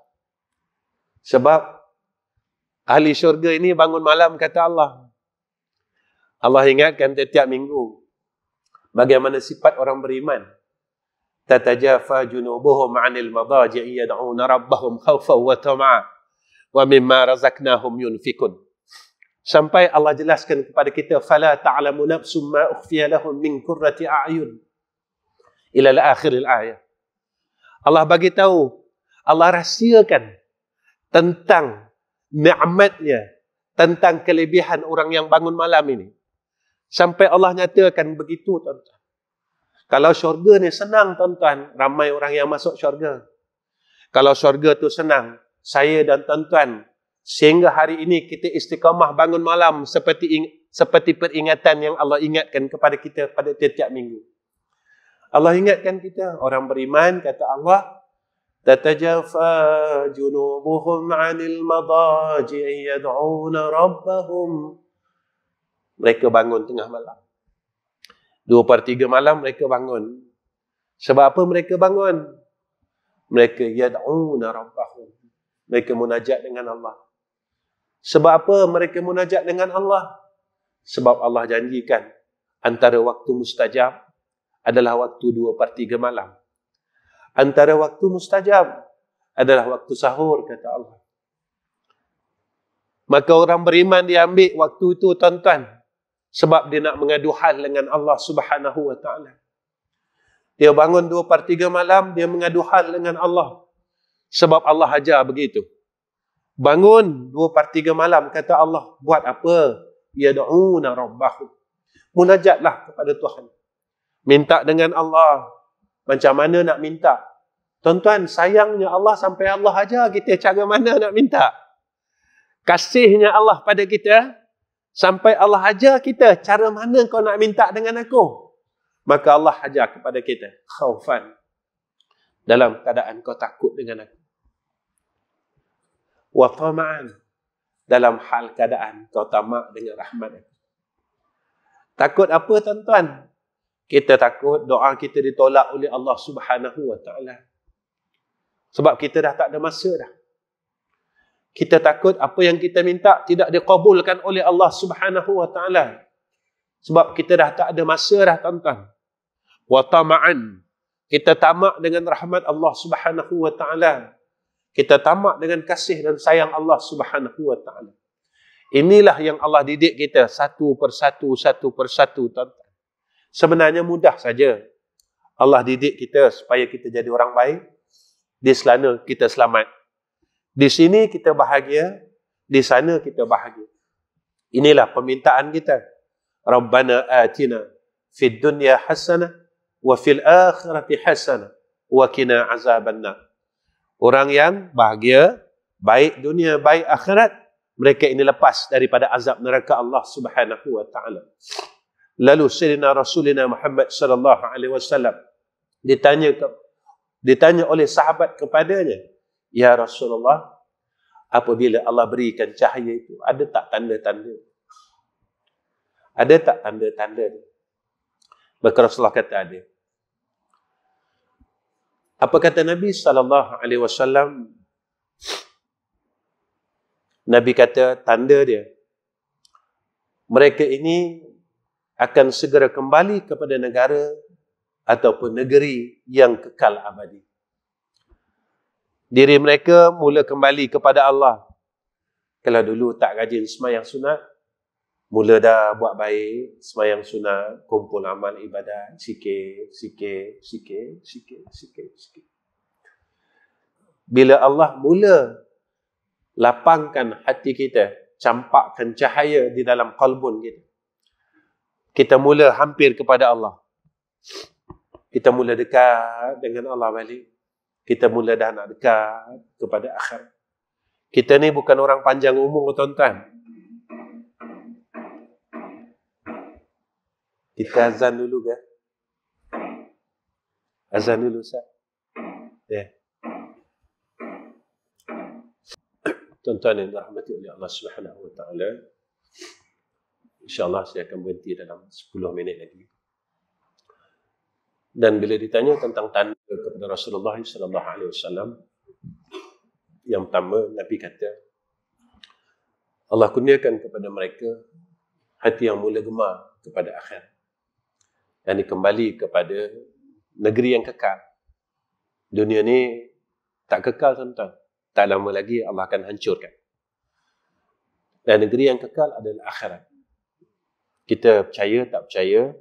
Sebab ahli syurga ini bangun malam, kata Allah. Allah ingatkan setiap minggu bagaimana sifat orang beriman. Tatajafa junubuhum 'anil madaji'i yad'una rabbahum khawfan wa tama'a wa mimma razaqnahum yunfikun. Sampai Allah jelaskan kepada kita, fala ta'lamu nafsum ma ukhfiya lahum min qurrati a'yun. Ila akhiril ayat. Allah bagi tahu, Allah rahsiakan tentang nikmatnya, tentang kelebihan orang yang bangun malam ini. Sampai Allah nyatakan begitu, tuan-tuan. Kalau syurga ni senang, tuan-tuan, ramai orang yang masuk syurga. Kalau syurga tu senang, saya dan tuan-tuan, sehingga hari ini kita istiqamah bangun malam seperti peringatan yang Allah ingatkan kepada kita pada tiap-tiap minggu. Allah ingatkan kita, orang beriman, kata Allah, tatajafa junubuhum 'anil madaji'i yad'una rabbahum. Mereka bangun tengah malam. 2/3 malam mereka bangun. Sebab apa mereka bangun? Mereka yad'una rabbahum. Mereka munajat dengan Allah. Sebab apa mereka munajat dengan Allah? Sebab Allah janjikan antara waktu mustajab adalah waktu 2/3 malam. Antara waktu mustajab adalah waktu sahur, kata Allah. Maka orang beriman dia ambil waktu itu, tuan-tuan, sebab dia nak mengadu hal dengan Allah Subhanahu wa ta'ala. Dia bangun 2/3 malam, dia mengadu hal dengan Allah. Sebab Allah ajar begitu. Bangun 2/3 malam, kata Allah, buat apa? Yad'una rabbahum. Munajatlah kepada Tuhan. Minta dengan Allah. Macam mana nak minta? Tuan-tuan, sayangnya Allah sampai Allah ajar kita cara mana nak minta. Kasihnya Allah pada kita, sampai Allah ajar kita cara mana kau nak minta dengan aku. Maka Allah ajar kepada kita, khaufan, dalam keadaan kau takut dengan aku. Wa tama'an, dalam hal keadaan kau tamak dengan rahmat aku. Takut apa, tuan-tuan? Kita takut doa kita ditolak oleh Allah Subhanahu wa ta'ala. Sebab kita dah tak ada masa dah. Kita takut apa yang kita minta tidak dikabulkan oleh Allah Subhanahu wa ta'ala. Sebab kita dah tak ada masa dah, tuan-tuan. Wa tama'an, kita tamak dengan rahmat Allah Subhanahu wa ta'ala. Kita tamak dengan kasih dan sayang Allah Subhanahu wa ta'ala. Inilah yang Allah didik kita satu persatu, tuan-tuan. Sebenarnya mudah saja. Allah didik kita supaya kita jadi orang baik. Di sana kita selamat. Di sini kita bahagia. Di sana kita bahagia. Inilah permintaan kita. Rabbana atina fid dunya hasanah wa fil akhirati hasanah wa qina azabannar. Orang yang bahagia, baik dunia, baik akhirat, mereka ini lepas daripada azab neraka Allah Subhanahu wa ta'ala. Lalu Sayyidina Rasulina Muhammad sallallahu alaihi wasallam ditanya oleh sahabat kepadanya, ya Rasulullah, apabila Allah berikan cahaya itu, ada tak tanda-tanda? Ada tak tanda-tanda? Maka Rasulullah kata ada. Apa kata Nabi sallallahu alaihi wasallam? Nabi kata tanda dia, mereka ini akan segera kembali kepada negara ataupun negeri yang kekal abadi. Diri mereka mula kembali kepada Allah. Kalau dulu tak rajin sembahyang sunat, mula dah buat baik, sembahyang sunat, kumpul amal ibadat, sikit. Bila Allah mula lapangkan hati kita, campakkan cahaya di dalam qalbun kita, kita mula hampir kepada Allah. Kita mula dekat dengan Allah balik. Kita mula dah nak dekat kepada akhirat. Kita ni bukan orang panjang umur, tuan-tuan. Kita azan dulu ke? Azan dulu, Ustaz. Ya. Tuan-tuan yang dirahmati oleh Allah Subhanahu wa ta'ala, InsyaAllah saya akan berhenti dalam 10 minit lagi. Dan bila ditanya tentang tanda kepada Rasulullah SAW, yang pertama Nabi kata, Allah kurniakan kepada mereka hati yang mula gemar kepada akhirat. Yang kembali kepada negeri yang kekal. Dunia ni tak kekal, tuan-tuan. Tak lama lagi Allah akan hancurkan. Dan negeri yang kekal adalah akhirat. Kita percaya tak percaya,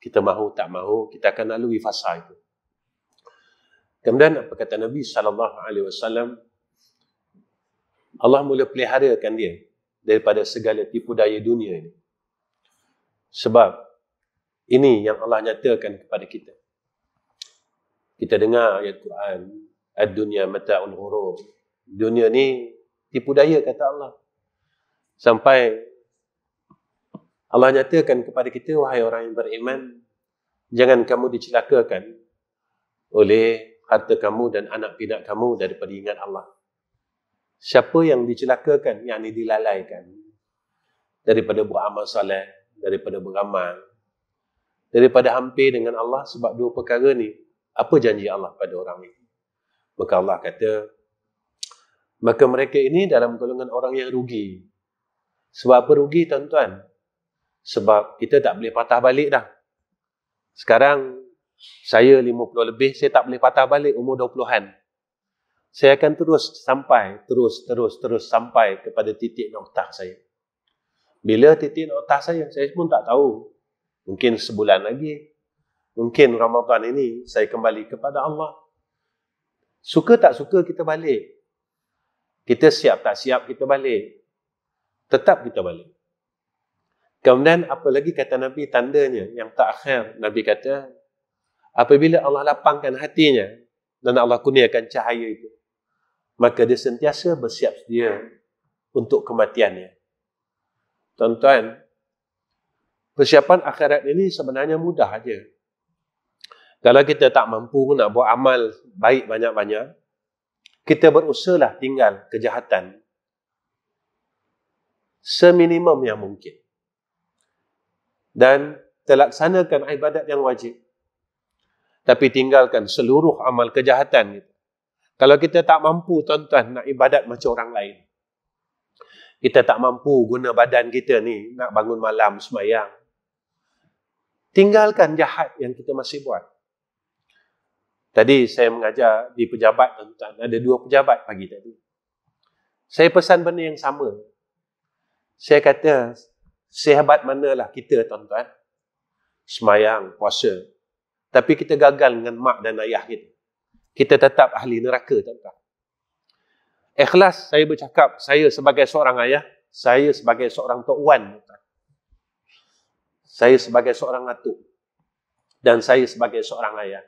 kita mahu tak mahu, kita akan lalui fasa itu. Kemudian apa kata Nabi SAW? Allah mula peliharakan dia daripada segala tipu daya dunia ini. Sebab ini yang Allah nyatakan kepada kita. Kita dengar ayat Quran, ad-dunya mata'ul ghurur. Dunia ni tipu daya, kata Allah. Sampai Allah nyatakan kepada kita, wahai orang yang beriman, jangan kamu dicelakakan oleh harta kamu dan anak pinak kamu daripada ingat Allah. Siapa yang dicelakakan, yang dilalaikan daripada beramal soleh, daripada beramal, daripada hampir dengan Allah, sebab dua perkara ni, apa janji Allah pada orang ini? Maka Allah kata, maka mereka ini dalam golongan orang yang rugi. Sebab apa rugi, tuan-tuan? Sebab kita tak boleh patah balik dah. Sekarang, saya 50 lebih, saya tak boleh patah balik umur 20-an. Saya akan terus sampai, terus sampai kepada titik noktah saya. Bila titik noktah saya pun tak tahu. Mungkin sebulan lagi. Mungkin Ramadan ini, saya kembali kepada Allah. Suka tak suka kita balik. Kita siap tak siap kita balik. Tetap kita balik. Kemudian apa lagi kata Nabi tandanya yang tak akhir. Nabi kata, apabila Allah lapangkan hatinya dan Allah kurniakan cahaya itu, maka dia sentiasa bersiap sedia untuk kematiannya. Tuan-tuan, persiapan akhirat ini sebenarnya mudah aja. Kalau kita tak mampu nak buat amal baik banyak-banyak, kita berusahalah tinggal kejahatan seminimum yang mungkin. Dan terlaksanakan ibadat yang wajib. Tapi tinggalkan seluruh amal kejahatan itu. Kalau kita tak mampu, tuan-tuan, nak ibadat macam orang lain. Kita tak mampu guna badan kita ni nak bangun malam semayang. Tinggalkan jahat yang kita masih buat. Tadi saya mengajar di pejabat, tuan-tuan. Ada 2 pejabat pagi tadi. Saya pesan benda yang sama. Saya kata, sehebat manalah kita, tuan-tuan, semayang, puasa. Tapi kita gagal dengan mak dan ayah kita. Kita tetap ahli neraka, tuan-tuan. Ikhlas saya bercakap, saya sebagai seorang ayah, saya sebagai seorang tok wan, tuan-tuan. Saya sebagai seorang atuk. Dan saya sebagai seorang ayah.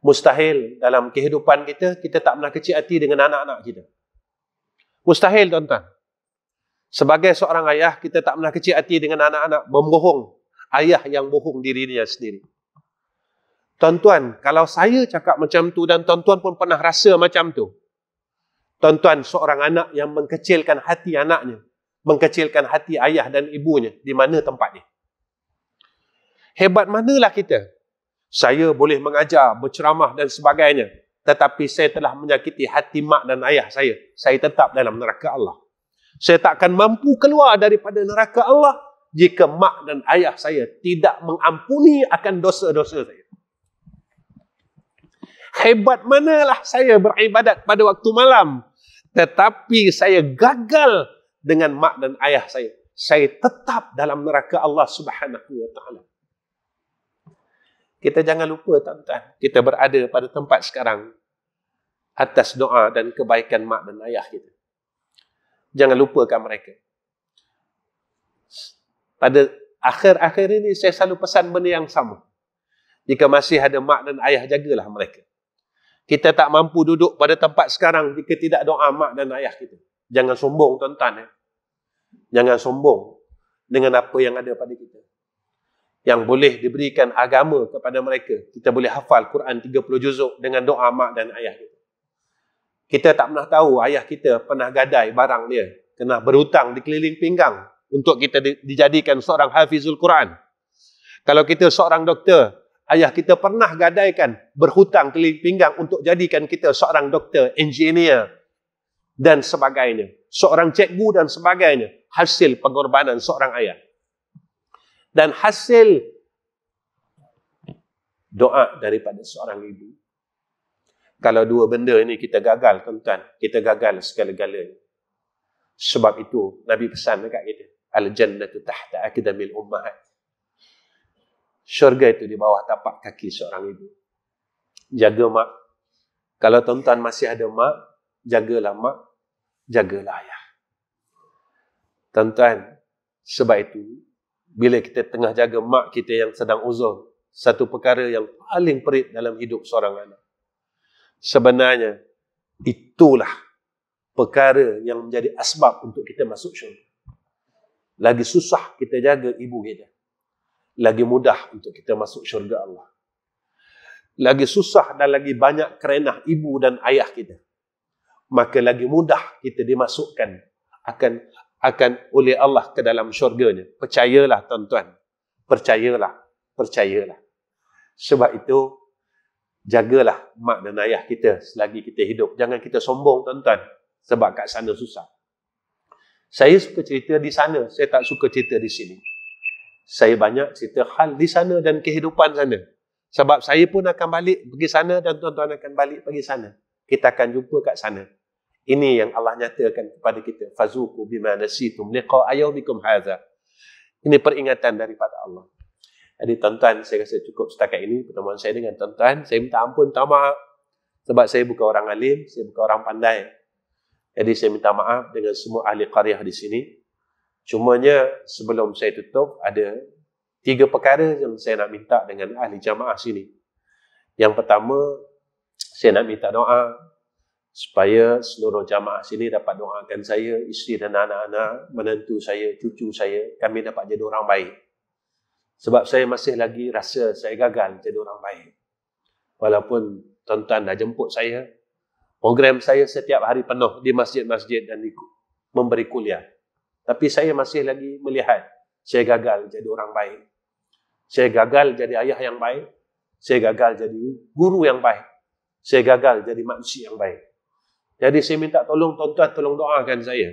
Mustahil dalam kehidupan kita, kita tak pernah kecil hati dengan anak-anak kita. Mustahil, tuan-tuan. Sebagai seorang ayah, kita tak pernah kecil hati dengan anak-anak membohong. Ayah yang bohong dirinya sendiri. Tuan-tuan, kalau saya cakap macam tu dan tuan-tuan pun pernah rasa macam tu. Tuan-tuan, seorang anak yang mengkecilkan hati anaknya, mengkecilkan hati ayah dan ibunya, di mana tempatnya? Hebat manalah kita? Saya boleh mengajar, berceramah dan sebagainya, tetapi saya telah menyakiti hati mak dan ayah saya. Saya tetap dalam neraka Allah. Saya tak akan mampu keluar daripada neraka Allah jika mak dan ayah saya tidak mengampuni akan dosa-dosa saya. Hebat manalah saya beribadat pada waktu malam, tetapi saya gagal dengan mak dan ayah saya. Saya tetap dalam neraka Allah Subhanahu wa taala. Kita jangan lupa, tuan-tuan, kita berada pada tempat sekarang atas doa dan kebaikan mak dan ayah kita. Jangan lupakan mereka. Pada akhir-akhir ini saya selalu pesan benda yang sama. Jika masih ada mak dan ayah, jagalah mereka. Kita tak mampu duduk pada tempat sekarang jika tidak doa mak dan ayah kita. Jangan sombong, tuan-tuan. Jangan sombong dengan apa yang ada pada kita. Yang boleh diberikan agama kepada mereka. Kita boleh hafal Quran 30 juzuk dengan doa mak dan ayah kita. Kita tak pernah tahu ayah kita pernah gadai barang dia. Kena berhutang di keliling pinggang untuk kita dijadikan seorang hafizul Quran. Kalau kita seorang doktor, ayah kita pernah gadaikan berhutang keliling pinggang untuk jadikan kita seorang doktor, engineer dan sebagainya. Seorang cikgu dan sebagainya. Hasil pengorbanan seorang ayah. Dan hasil doa daripada seorang ibu. Kalau 2 benda ini kita gagal, tuan-tuan, kita gagal segala-galanya. Sebab itu Nabi pesan dekat kita, al-jannatu tahta aqdamil ummahat. Syurga itu di bawah tapak kaki seorang ibu. Jaga mak. Kalau tuan-tuan masih ada mak, jagalah mak, jagalah ayah. Tuan-tuan, sebab itu bila kita tengah jaga mak kita yang sedang uzur, satu perkara yang paling perit dalam hidup seorang anak. Sebenarnya itulah perkara yang menjadi asbab untuk kita masuk syurga. Lagi susah kita jaga ibu kita, lagi mudah untuk kita masuk syurga Allah. Lagi susah dan lagi banyak kerenah ibu dan ayah kita, maka lagi mudah kita dimasukkan akan oleh Allah ke dalam syurganya. Percayalah tuan-tuan, percayalah. Sebab itu jagalah mak dan ayah kita selagi kita hidup. Jangan kita sombong tuan-tuan, sebab kat sana susah. Saya suka cerita di sana, saya tak suka cerita di sini. Saya banyak cerita hal di sana dan kehidupan sana. Sebab saya pun akan balik pergi sana dan tuan-tuan akan balik pergi sana. Kita akan jumpa kat sana. Ini yang Allah nyatakan kepada kita. Fazuku bima nasitum liqa'a yaumikum hadza. Ini peringatan daripada Allah. Jadi tuan-tuan, saya rasa cukup setakat ini pertemuan saya dengan tuan-tuan. Saya minta ampun, minta maaf. Sebab saya bukan orang alim, saya bukan orang pandai. Jadi saya minta maaf dengan semua ahli qaryah di sini. Cumanya sebelum saya tutup, ada 3 perkara yang saya nak minta dengan ahli jamaah sini. Yang pertama, saya nak minta doa supaya seluruh jamaah sini dapat doakan saya, isteri dan anak-anak, menantu saya, cucu saya, kami dapat jadi orang baik. Sebab saya masih lagi rasa saya gagal jadi orang baik. Walaupun tuan-tuan dah jemput saya, program saya setiap hari penuh di masjid-masjid dan memberi kuliah. Tapi saya masih lagi melihat saya gagal jadi orang baik. Saya gagal jadi ayah yang baik. Saya gagal jadi guru yang baik. Saya gagal jadi manusia yang baik. Jadi saya minta tolong tuan-tuan, tolong doakan saya.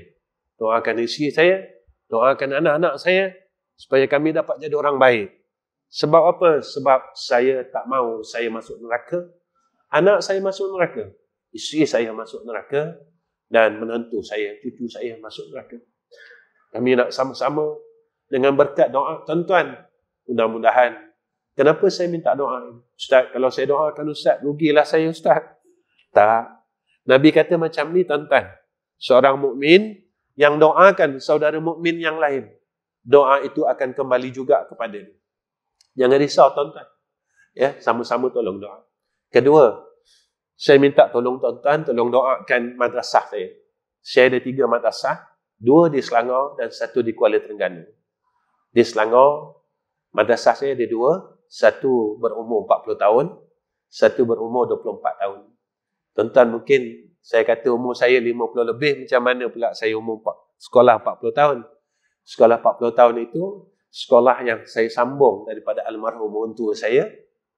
Doakan isteri saya, doakan anak-anak saya, supaya kami dapat jadi orang baik. Sebab apa? Sebab saya tak mahu saya masuk neraka, anak saya masuk neraka, isteri saya masuk neraka, dan menantu saya, cucu saya masuk neraka. Kami nak sama-sama dengan berkat doa tuan-tuan. Mudah-mudahan. Kenapa saya minta doa? Ustaz, kalau saya doakan Ustaz, rugilah saya Ustaz. Tak. Nabi kata macam ni tuan-tuan. Seorang mukmin yang doakan saudara mukmin yang lain, doa itu akan kembali juga kepada dia. Jangan risau tuan-tuan. Ya, sama-sama tolong doa. Kedua, saya minta tolong tuan-tuan, tolong doakan madrasah saya. Saya ada 3 madrasah, 2 di Selangor dan 1 di Kuala Terengganu. Di Selangor, madrasah saya ada 2, 1 berumur 40 tahun, 1 berumur 24 tahun. Tuan-tuan, mungkin saya kata umur saya 50 lebih, macam mana pula saya sekolah 40 tahun. Sekolah 40 tahun itu sekolah yang saya sambung daripada almarhum orang tua saya.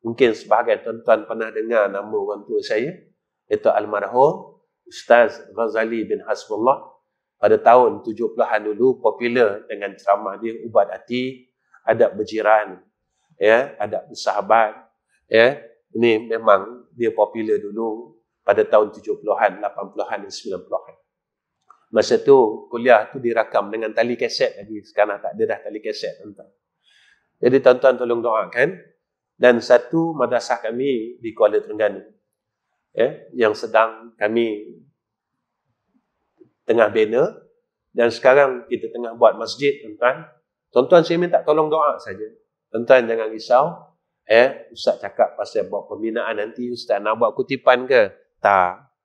Mungkin sebahagian tuan-tuan pernah dengar nama orang tua saya, iaitu almarhum Ustaz Ghazali bin Hasbullah. Pada tahun 70-an dulu popular dengan ceramah dia, ubat hati, adab berjiran, ya, adab bersahabat, ya. Ini memang dia popular dulu pada tahun 70-an, 80-an dan 90-an. Masa tu kuliah tu dirakam dengan tali kaset lagi. Sekarang tak ada dah tali kaset, tuan-tuan. Jadi tuan-tuan tolong doakan. Dan 1 madrasah kami di Kuala Terengganu, ya, yang sedang kami tengah bina, dan sekarang kita tengah buat masjid, tuan-tuan. Tuan-tuan, saya minta tolong doa saja. Tuan-tuan jangan risau. Ustaz cakap pasal buat pembinaan nanti, Ustaz nak buat kutipan ke? Tak.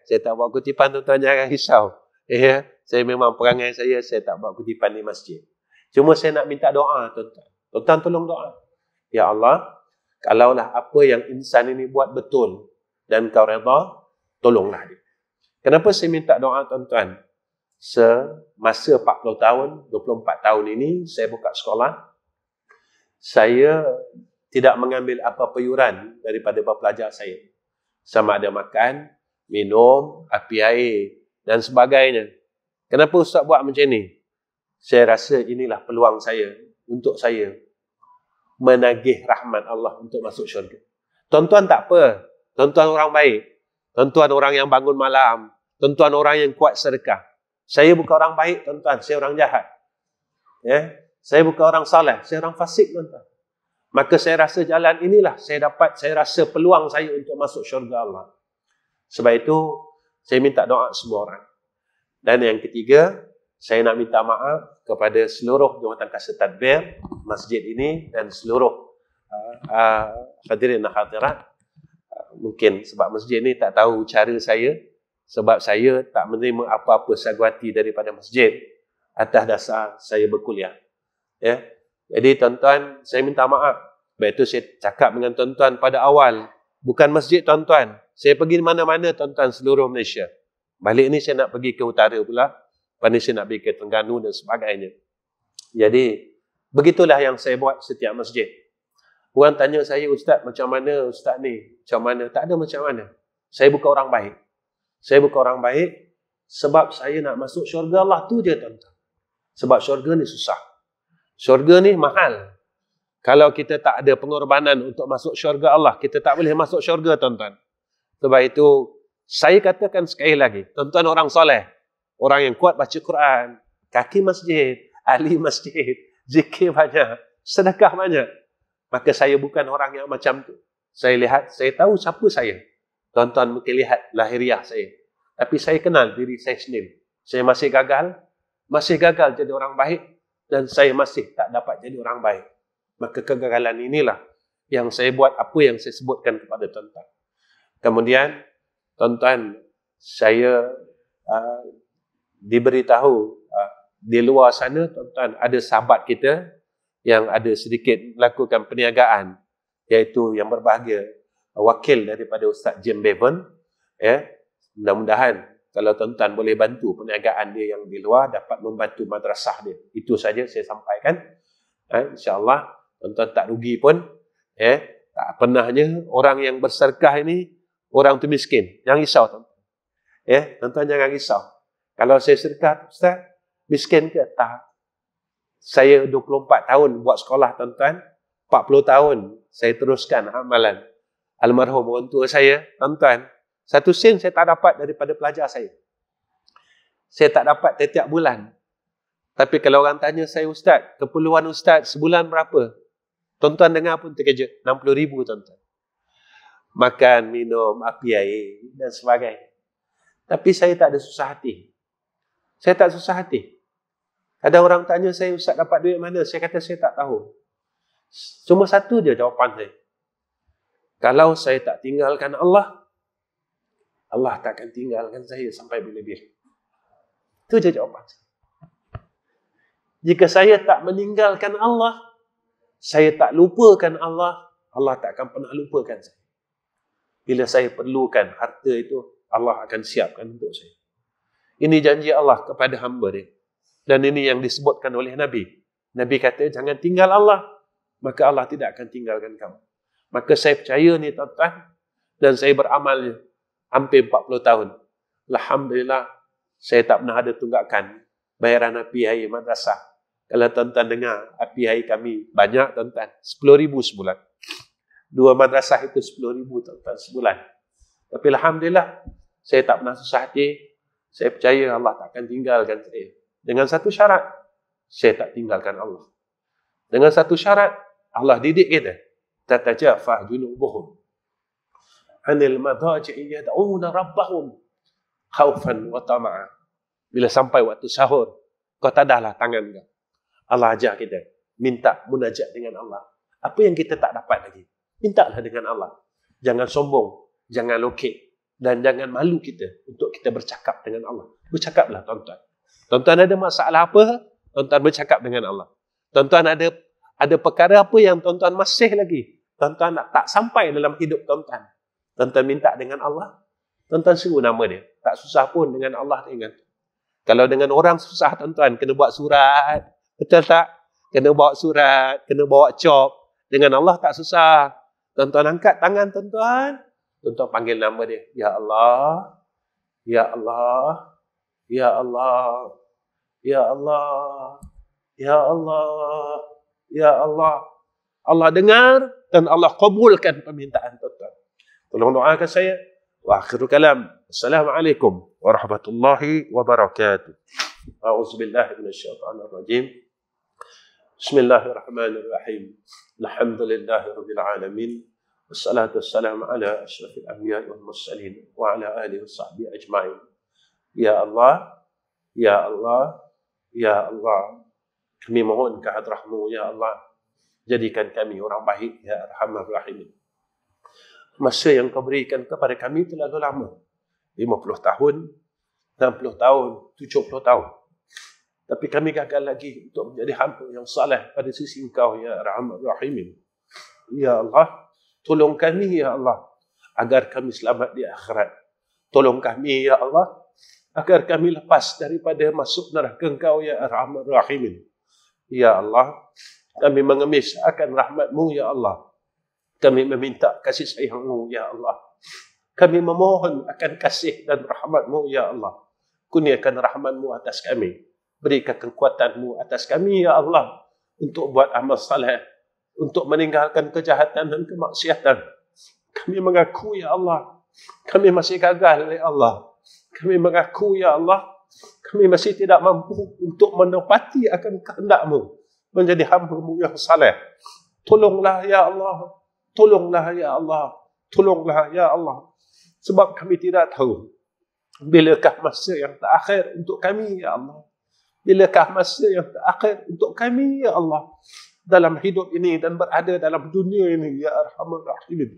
Saya tak buat kutipan, tuan-tuan jangan risau. Saya memang perangai saya tak buat kutipan di masjid. Cuma saya nak minta doa, tuan-tuan. Tuan-tuan tolong doa. Ya Allah, kalaulah apa yang insan ini buat betul dan kau redha, tolonglah dia. Kenapa saya minta doa, tuan-tuan? Semasa 40 tahun, 24 tahun ini, saya buka sekolah. Saya tidak mengambil apa-apa yuran daripada pelajar saya. Sama ada makan, minum, api air dan sebagainya. Kenapa Ustaz buat macam ni? Saya rasa inilah peluang saya untuk saya menagih rahmat Allah untuk masuk syurga. Tuan-tuan tak apa. Tuan-tuan orang baik. Tuan-tuan orang yang bangun malam. Tuan-tuan orang yang kuat sedekah. Saya bukan orang baik, tuan-tuan. Saya orang jahat. Ya. Saya bukan orang saleh. Saya orang fasik, tuan-tuan. Maka saya rasa jalan inilah saya rasa peluang saya untuk masuk syurga Allah. Sebab itu, saya minta doa semua orang. Dan yang ketiga, saya nak minta maaf kepada seluruh jawatan kasih tadbir masjid ini dan seluruh hadirin dan hadirat. Mungkin sebab masjid ni tak tahu cara saya, sebab saya tak menerima apa-apa sagwati daripada masjid atas dasar saya berkuliah. Ya. Jadi tuan-tuan, saya minta maaf. Sebab itu saya cakap dengan tuan-tuan pada awal, bukan masjid tuan-tuan. Saya pergi mana-mana tuan-tuan seluruh Malaysia. Balik ni saya nak pergi ke utara pula. Lepas ni saya nak pergi ke Terengganu dan sebagainya. Jadi, begitulah yang saya buat setiap masjid. Orang tanya saya, Ustaz, macam mana Ustaz ni? Macam mana? Tak ada macam mana. Saya bukan orang baik. Saya bukan orang baik sebab saya nak masuk syurga Allah. Tu je tuan-tuan. Sebab syurga ni susah. Syurga ni mahal. Kalau kita tak ada pengorbanan untuk masuk syurga Allah, kita tak boleh masuk syurga, tuan-tuan. Sebab itu, saya katakan sekali lagi, tuan-tuan orang soleh, orang yang kuat baca Quran, kaki masjid, ahli masjid, zikir banyak, sedekah banyak. Maka saya bukan orang yang macam tu. Saya lihat, saya tahu siapa saya. Tuan-tuan mungkin lihat lahiriah saya. Tapi saya kenal diri saya sendiri. Saya masih gagal jadi orang baik dan saya masih tak dapat jadi orang baik. Maka kegagalan inilah yang saya buat apa yang saya sebutkan kepada tuan-tuan. Kemudian, tuan-tuan, saya diberitahu di luar sana, tuan-tuan, ada sahabat kita yang ada sedikit melakukan perniagaan, iaitu yang berbahagia wakil daripada Ustaz Jim Bevan. Ya, mudah-mudahan kalau tuan-tuan boleh bantu perniagaan dia yang di luar, dapat membantu madrasah dia. Itu saja saya sampaikan. InsyaAllah tuan-tuan tak rugi pun. Tak pernahnya orang yang bersedekah ini orang tu miskin. Jangan risau, tuan-tuan. Tuan-tuan jangan risau. Kalau saya sedekah, Ustaz, miskin ke? Tak. Saya 24 tahun buat sekolah, tuan-tuan. 40 tahun saya teruskan amalan. Almarhum orang tua saya, tuan-tuan, 1 sen saya tak dapat daripada pelajar saya. Saya tak dapat setiap bulan. Tapi kalau orang tanya saya, Ustaz, keperluan Ustaz sebulan berapa? Tuan-tuan dengar pun terkejut. 60,000, tuan-tuan. Makan, minum, api air dan sebagainya. Tapi saya tak ada susah hati. Saya tak susah hati. Ada orang tanya saya, Ustaz dapat duit mana? Saya kata saya tak tahu. Cuma satu je jawapan saya. Kalau saya tak tinggalkan Allah, Allah tak akan tinggalkan saya sampai bila-bila. Itu je jawapan saya. Jika saya tak meninggalkan Allah, saya tak lupakan Allah, Allah tak akan pernah lupakan saya. Bila saya perlukan harta itu, Allah akan siapkan untuk saya. Ini janji Allah kepada hamba dia. Dan ini yang disebutkan oleh Nabi. Nabi kata, jangan tinggal Allah, maka Allah tidak akan tinggalkan kamu. Maka saya percaya ni, tuan-tuan, dan saya beramal hampir 40 tahun. Alhamdulillah, saya tak pernah ada tunggakan bayaran api air madrasah. Kalau tuan-tuan dengar, api air kami banyak, tuan-tuan. 10,000 sebulan. 2 madrasah itu 10,000, tuan-tuan, sebulan. Tapi Alhamdulillah, saya tak pernah susah hati. Saya percaya Allah tak akan tinggalkan saya. Dengan satu syarat, saya tak tinggalkan Allah. Dengan satu syarat, Allah didik kita. Tatajafah junubuhum anil madaji'i yad'una rabbahum khaufan wa tama'a. Bila sampai waktu sahur, kau tadahlah tangan kau. Allah ajar kita minta munajat dengan Allah. Apa yang kita tak dapat lagi, mintalah dengan Allah. Jangan sombong, jangan lokek, dan jangan malu kita untuk kita bercakap dengan Allah. Bercakaplah, tuan-tuan. Tuan-tuan ada masalah apa, tuan-tuan bercakap dengan Allah. Tuan-tuan ada perkara apa yang tuan-tuan masih lagi, tuan-tuan tak sampai dalam hidup tuan-tuan. Tuan-tuan minta dengan Allah, tuan-tuan seru nama dia. Tak susah pun dengan Allah ingat. Kalau dengan orang susah, tuan-tuan, kena buat surat. Betul tak? Kena bawa surat, kena bawa cop. Dengan Allah tak susah. Tuan-tuan angkat tangan, tuan-tuan. Tuan-tuan panggil nama dia. Ya Allah, Ya Allah, Ya Allah, Ya Allah, Ya Allah, Ya Allah. Allah dengar dan Allah kabulkan permintaan tuan-tuan. Tolong doakan saya. Wa akhiru kalam. Assalamualaikum warahmatullahi wabarakatuh. A'udzubillahi minasyaitonirrajim. Bismillahirrahmanirrahim. Alhamdulillahirabbil alamin. Wassalatu wassalamu ala asyrafil anbiya'i wal mursalin wa ala alihi washabbihi ajma'in. Ya Allah, ya Allah, ya Allah, kami mohon kehadrat-Mu ya Allah. Jadikan kami orang baik ya Arhamar Rahimin. Masa yang Kau berikan kepada kami terlalu lama. 50 tahun, 60 tahun, 70 tahun. Tapi kami gagal lagi untuk menjadi hamba yang saleh pada sisi Engkau ya Arhamar Rahimin. Ya Allah, tolong kami ya Allah agar kami selamat di akhirat. Tolong kami ya Allah agar kami lepas daripada masuk neraka Engkau ya Arhamar Rahimin. Ya Allah, kami mengemis akan rahmat-Mu ya Allah. Kami meminta kasih sayang-Mu ya Allah. Kami memohon akan kasih dan rahmat-Mu ya Allah. Kurniakan rahmat-Mu atas kami. Berikan kekuatan-Mu atas kami ya Allah untuk buat amal saleh, untuk meninggalkan kejahatan dan kemaksiatan. Kami mengaku ya Allah, kami masih gagal ya Allah. Kami mengaku ya Allah, kami masih tidak mampu untuk menepati akan kehendak-Mu menjadi hamba-Mu yang saleh. Tolonglah ya Allah, tolonglah ya Allah, tolonglah ya Allah. Sebab kami tidak tahu bilakah masa yang terakhir untuk kami ya Allah. Bilakah masa yang terakhir untuk kami ya Allah dalam hidup ini dan berada dalam dunia ini ya Arhamar Rahimin.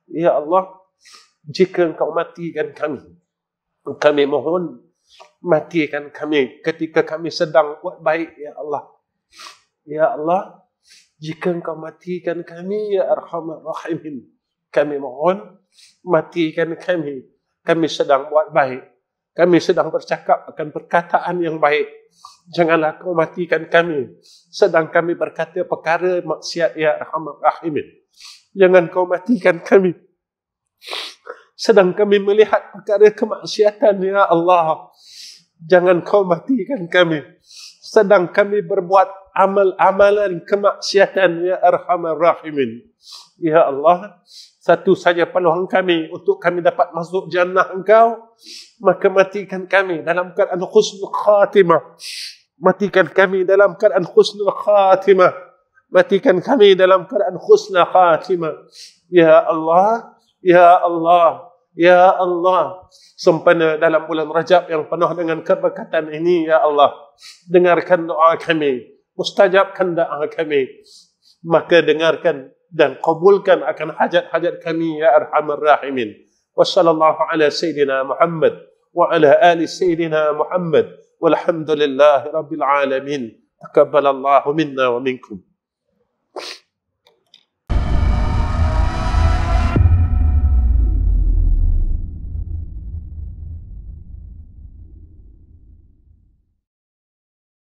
Ya Allah, jika Engkau matikan kami mohon matikan kami ketika kami sedang buat baik ya Allah. Ya Allah, jika Engkau matikan kami ya Arhamar Rahimin, kami mohon matikan kami. Kami sedang buat baik. Kami sedang bercakap akan perkataan yang baik. Janganlah Kau matikan kami sedang kami berkata perkara maksiat ya Arhamar Rahimin. Jangan Kau matikan kami sedang kami melihat perkara kemaksiatan ya Allah. Jangan Kau matikan kami sedang kami berbuat amal-amalan kemaksiatan ya Arhamar Rahimin. Ya Allah, satu saja peluang kami untuk kami dapat masuk jannah Engkau, maka matikan kami dalam keadaan husnul khatimah. Matikan kami dalam keadaan husnul khatimah. Matikan kami dalam keadaan husnul khatimah. Ya Allah, ya Allah, ya Allah. Sempena dalam bulan Rajab yang penuh dengan keberkatan ini ya Allah, dengarkan doa kami, mustajabkan doa kami, maka dengarkan dan kabulkan akan hajat-hajat kami ya Arhamar Rahimin. Wassallallahu ala Sayyidina Muhammad wa ala ali Sayyidina Muhammad walhamdulillahi rabbil alamin. Taqabbalallahu minna wa minkum.